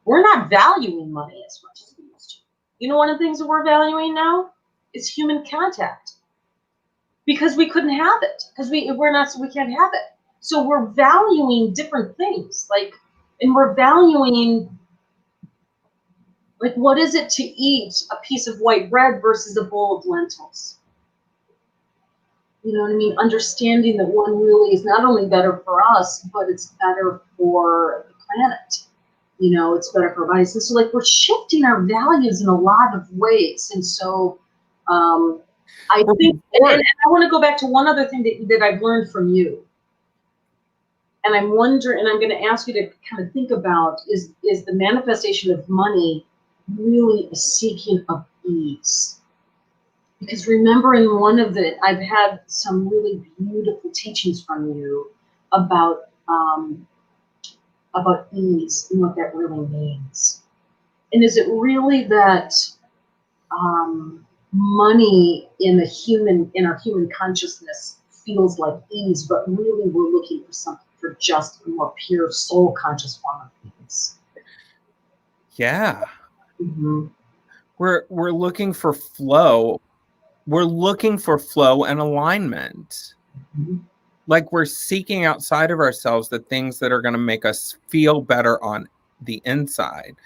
[SPEAKER 2] we're not valuing money as much as we used to. You know, one of the things that we're valuing now is human contact, because we couldn't have it, because we can't have it. So we're valuing different things, and we're valuing, like, what is it to eat a piece of white bread versus a bowl of lentils? You know what I mean? Understanding that one really is not only better for us, but it's better for the planet. You know, it's better for our bodies. And so, like, we're shifting our values in a lot of ways. And so, I think, and I want to go back to one other thing that I've learned from you. And I'm wondering, and I'm going to ask you to kind of think about, is the manifestation of money really a seeking of ease? Because remember, in I've had some really beautiful teachings from you about ease and what that really means. And is it really that money in our human consciousness feels like ease, but really we're looking for something, for just a more pure soul conscious form of ease?
[SPEAKER 1] Yeah.
[SPEAKER 2] Mm-hmm.
[SPEAKER 1] We're looking for flow. We're looking for flow and alignment.
[SPEAKER 2] Mm-hmm.
[SPEAKER 1] Like, we're seeking outside of ourselves the things that are going to make us feel better on the inside.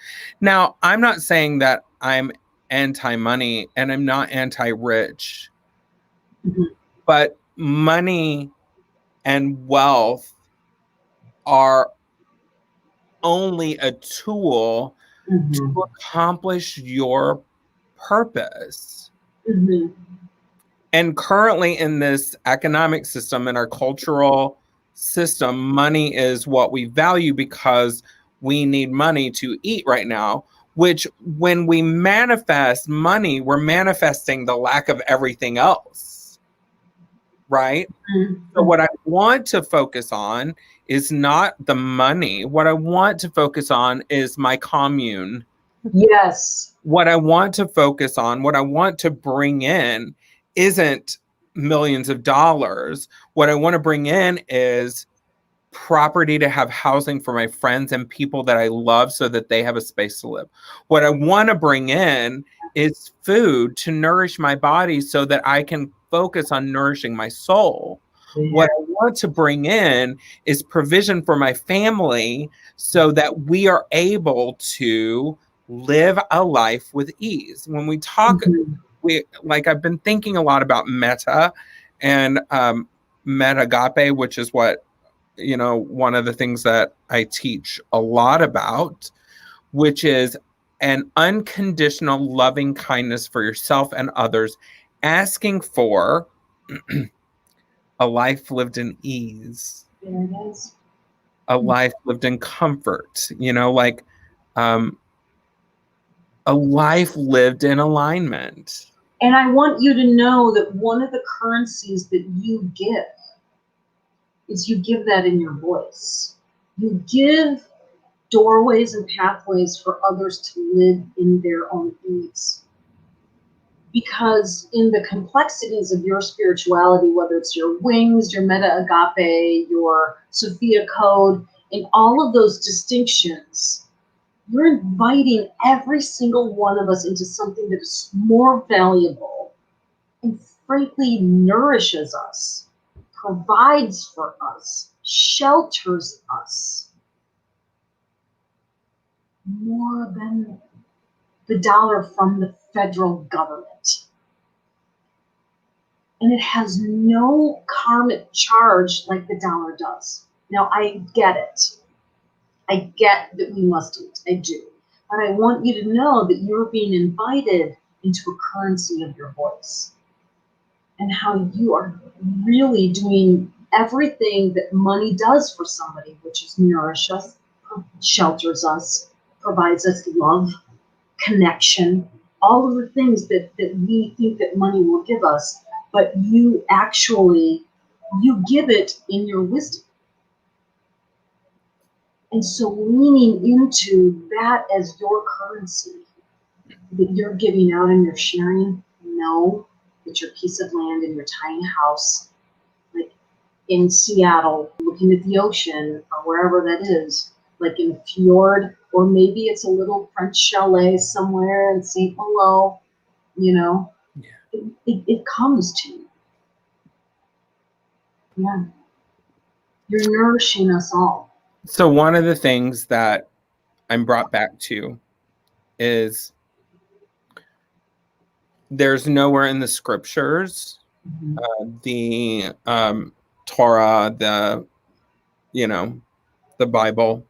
[SPEAKER 1] Now, I'm not saying that I'm anti-money and I'm not anti-rich.
[SPEAKER 2] Mhm.
[SPEAKER 1] But money and wealth are only a tool
[SPEAKER 2] Mhm.
[SPEAKER 1] to accomplish your purpose.
[SPEAKER 2] Mhm.
[SPEAKER 1] And currently in this economic system, in our cultural system, money is what we value because we need money to eat right now, which when we manifest money, we're manifesting the lack of everything else, right? So
[SPEAKER 2] Mhm.
[SPEAKER 1] what I want to focus on is not the money. What I want to focus on is my commune.
[SPEAKER 2] Yes.
[SPEAKER 1] What I want to focus on, what I want to bring in isn't millions of dollars. What I want to bring in is property to have housing for my friends and people that I love so that they have a space to live. What I want to bring in is food to nourish my body so that I can focus on nourishing my soul. What I want to bring in is provision for my family so that we are able to live a life with ease. When we talk,
[SPEAKER 2] Mhm.
[SPEAKER 1] I've been thinking a lot about meta and meta agape, which is what, one of the things that I teach a lot about, which is an unconditional loving kindness for yourself and others, asking for a life lived in ease,
[SPEAKER 2] There it is.
[SPEAKER 1] a life lived in comfort, um, a life lived in alignment.
[SPEAKER 2] And I want you to know that one of the currencies that you give is you give that in your voice. You give doorways and pathways for others to live in their own ease. Because in the complexities of your spirituality, whether it's your wings, your meta agape, your Sophia code, and all of those distinctions, you're inviting every single one of us into something that is more valuable and frankly nourishes us, provides for us, shelters us more than the dollar from the federal government. And it has no karmic charge like the dollar does. Now, I get it. I get that we must eat. I do. But I want you to know that you're being invited into a currency of your voice and how you are really doing everything that money does for somebody, which is nourish us, shelters us, provides us love, connection, all of the things that we think that money will give us, but you give it in your wisdom. And so leaning into that as your currency that you're giving out and you're sharing, know that your piece of land in your tiny house, like in Seattle, looking at the ocean or wherever that is, like in a fjord, or maybe it's a little French chalet somewhere in St. Malo,
[SPEAKER 1] Yeah.
[SPEAKER 2] it comes to you. Yeah. You're nourishing us all.
[SPEAKER 1] So one of the things that I'm brought back to is there's nowhere in the scriptures, the Torah, the Bible.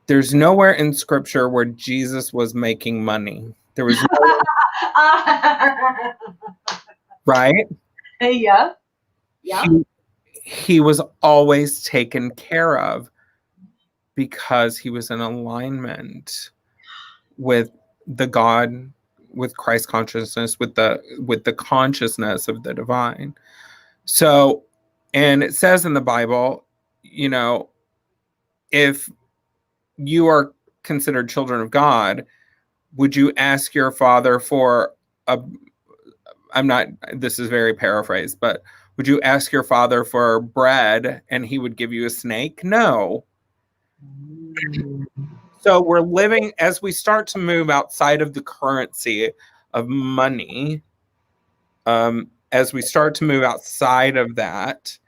[SPEAKER 1] There's nowhere in scripture where Jesus was making money. There was no, right?
[SPEAKER 2] Yeah. Yeah.
[SPEAKER 1] He was always taken care of because he was in alignment with the God, with Christ consciousness, with the consciousness of the divine. So, and it says in the Bible, if you are considered children of God, would you ask your father for a, I'm not, this is very paraphrased, but would you ask your father for bread and he would give you a snake? No. So we're living, as we start to move outside of the currency of money, as we start to move outside of that,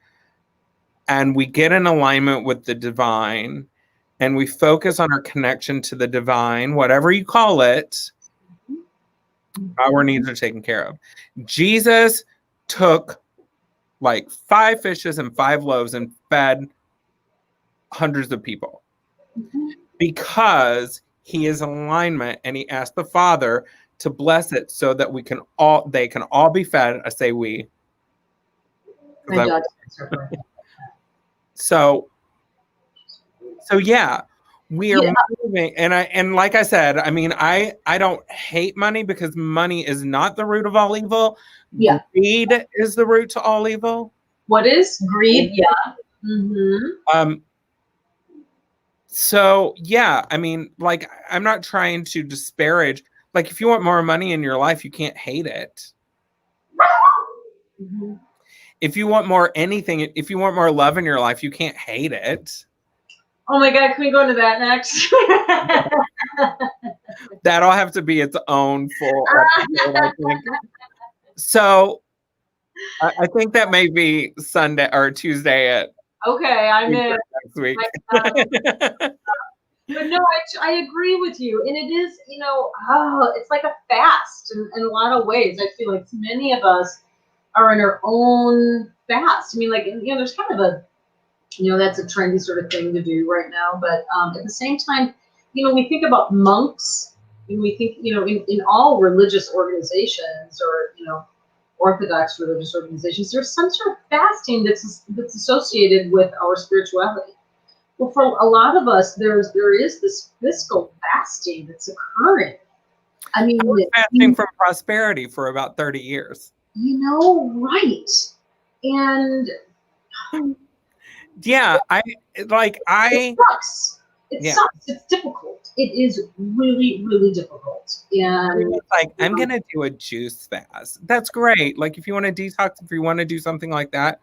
[SPEAKER 1] and we get in alignment with the divine, and we focus on our connection to the divine, whatever you call it, Our needs are taken care of. Jesus took like 5 fishes and 5 loaves and fed hundreds of people because he is in alignment, and he asked the Father to bless it so that they can all be fed. I say we.
[SPEAKER 2] My dog.
[SPEAKER 1] So yeah, we are moving, and like I said, I mean, I don't hate money because money is not the root of all evil.
[SPEAKER 2] Yeah.
[SPEAKER 1] Greed is the root to all evil.
[SPEAKER 2] What is greed? Yeah. Mm-hmm.
[SPEAKER 1] So yeah, I mean, like, I'm not trying to disparage. Like, if you want more money in your life, you can't hate it.
[SPEAKER 2] Mm-hmm.
[SPEAKER 1] If you want more anything, if you want more love in your life, you can't hate it.
[SPEAKER 2] Oh my God, can we go into that next?
[SPEAKER 1] That'll have to be its own full episode, I think. So I think that may be Sunday or Tuesday at
[SPEAKER 2] okay, I'm in
[SPEAKER 1] next week.
[SPEAKER 2] But no, I agree with you, and it is, it's like a fast in a lot of ways. I feel like many of us are in our own fast. I mean, like, there's kind of a, that's a trendy sort of thing to do right now. But at the same time, we think about monks, and we think, in all religious organizations or, Orthodox religious organizations, there's some sort of fasting that's associated with our spirituality. Well, for a lot of us, there is this fiscal fasting that's occurring. I mean,
[SPEAKER 1] fasting from prosperity for about 30 years.
[SPEAKER 2] Right. And
[SPEAKER 1] yeah, it
[SPEAKER 2] sucks. It sucks. It's difficult. It is really, really difficult. And
[SPEAKER 1] it's like, I'm gonna do a juice fast. That's great. Like, if you want to detox, if you want to do something like that.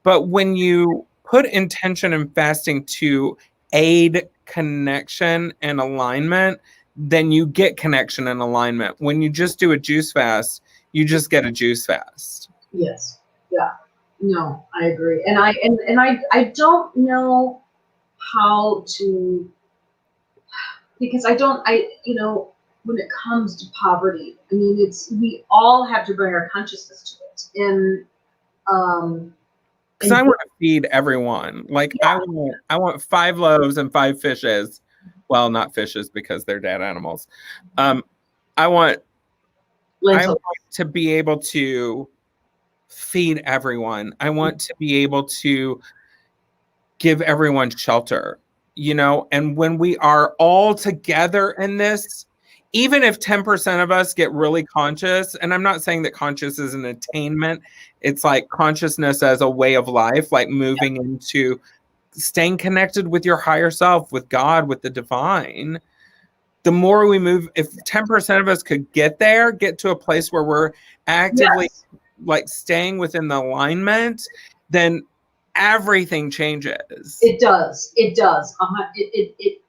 [SPEAKER 1] But when you put intention in fasting to aid connection and alignment, then you get connection and alignment. When you just do a juice fast, you just get a juice fast.
[SPEAKER 2] Yes. Yeah. No, I agree. And I don't know how to, because when it comes to poverty, I mean, we all have to bring our consciousness to it. And
[SPEAKER 1] because I want to feed everyone. Like, I want 5 loaves and 5 fishes. Well, not fishes because they're dead animals. I want to be able to feed everyone. I want to be able to give everyone shelter, and when we are all together in this, even if 10% of us get really conscious, and I'm not saying that conscious is an attainment, it's like consciousness as a way of life, like moving into staying connected with your higher self, with God, with the divine. The more we move, if 10% of us could get to a place where we're actively like staying within the alignment, then everything changes.
[SPEAKER 2] It does.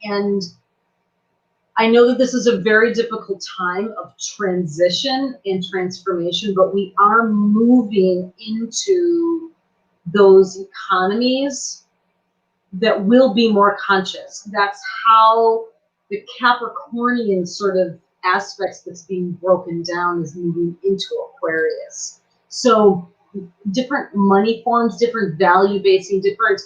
[SPEAKER 2] And I know that this is a very difficult time of transition and transformation, but we are moving into those economies that will be more conscious. That's how the Capricornian sort of aspects that's being broken down is moving into Aquarius. So different money forms, different value basing, different,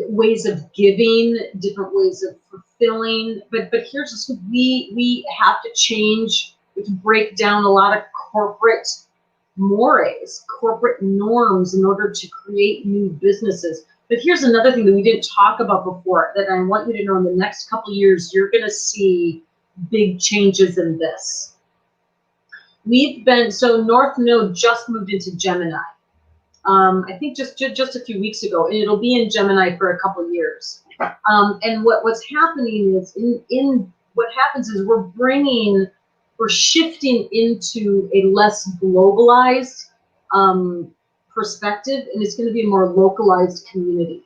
[SPEAKER 2] ways of giving, different ways of fulfilling. But here's just, we have to change, we have to break down a lot of corporate mores, corporate norms in order to create new businesses. But here's another thing that we didn't talk about before that I want you to know: in the next couple of years, you're going to see big changes in this. So North Node just moved into Gemini. I think just a few weeks ago, and it'll be in Gemini for a couple of years. And what's happening is what happens is we're shifting into a less globalized perspective, and it's going to be a more localized community.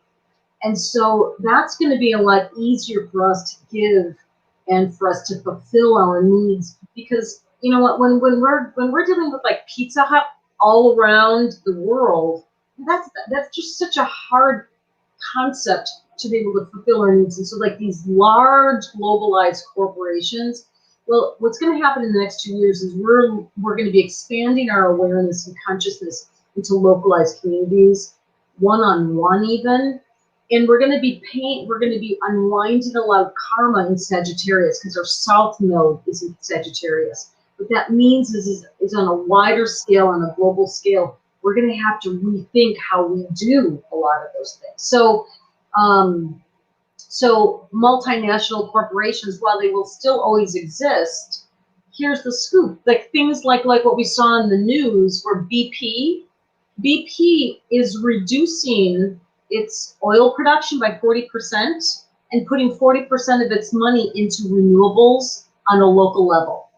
[SPEAKER 2] And so that's going to be a lot easier for us to give and for us to fulfill our needs, because you know what, when we're dealing with like Pizza Hut all around the world, that's just such a hard concept to be able to fulfill our needs. And so like these large globalized corporations, Well, what's going to happen in the next 2 years is we're going to be expanding our awareness and consciousness into localized communities, one-on-one even, and we're going to be unwinding a lot of karma in Sagittarius because our South Node is in Sagittarius. What that means is on a wider scale, on a global scale, we're going to have to rethink how we do a lot of those things. So multinational corporations, while they will still always exist, here's the scoop. Like things like what we saw in the news where BP is reducing its oil production by 40% and putting 40% of its money into renewables on a local level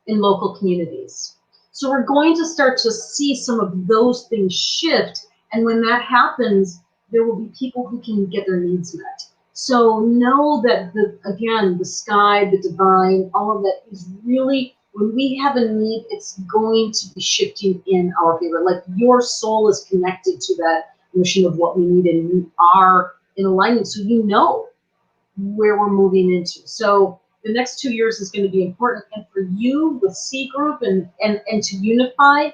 [SPEAKER 2] in local communities. So we're going to start to see some of those things shift. And when that happens, there will be people who can get their needs met. So know that the sky, the divine, all of that is really, when we have a need, it's going to be shifting in our favor. Like your soul is connected to that notion of what we need, and we are in alignment. So you know where we're moving into. So the next 2 years is going to be important. And for you with C Group and to unify,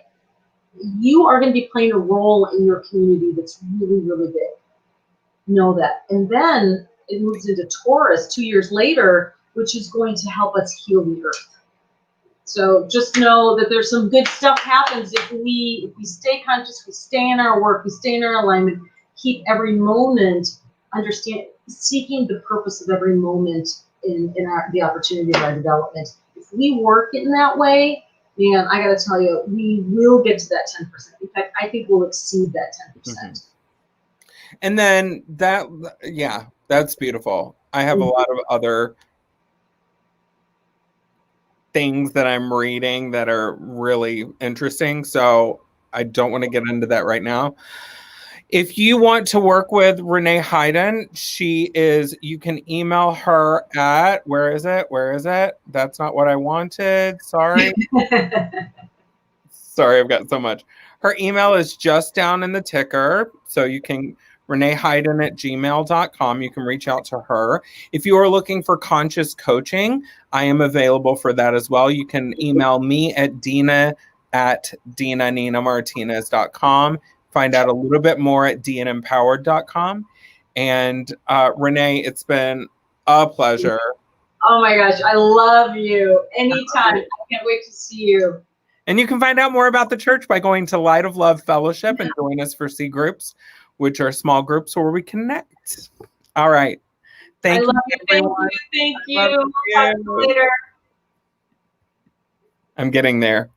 [SPEAKER 2] you are going to be playing a role in your community that's really, really big. Know that. And then it moves into Taurus 2 years later, which is going to help us heal the earth. So just know that there's some good stuff happens if we stay conscious, we stay in our work, we stay in our alignment, keep every moment, seeking the purpose of every moment in the opportunity of our development. If we work in that way, man, I got to tell you, we will get to that 10%. In fact, I think we'll exceed that 10%.
[SPEAKER 1] Mm-hmm. And then that's beautiful. I have a lot of other things that I'm reading that are really interesting, so I don't want to get into that right now. If you want to work with Renee Hayden, you can email her at, where is it? That's not what I wanted. Sorry. Sorry, I've got so much. Her email is just down in the ticker, so you can ReneeHayden@gmail.com. You can reach out to her. If you are looking for conscious coaching, I am available for that as well. You can email me at dina@dinaninamartinez.com. Find out a little bit more at DNMPowered.com. And Renee, it's been a pleasure.
[SPEAKER 2] Oh my gosh, I love you. Anytime. I can't wait to see you.
[SPEAKER 1] And you can find out more about the church by going to Light of Love Fellowship and join us for C groups, which are small groups where we connect. All right. Thank you.
[SPEAKER 2] Thank you. Thank you. We'll talk to you later.
[SPEAKER 1] I'm getting there.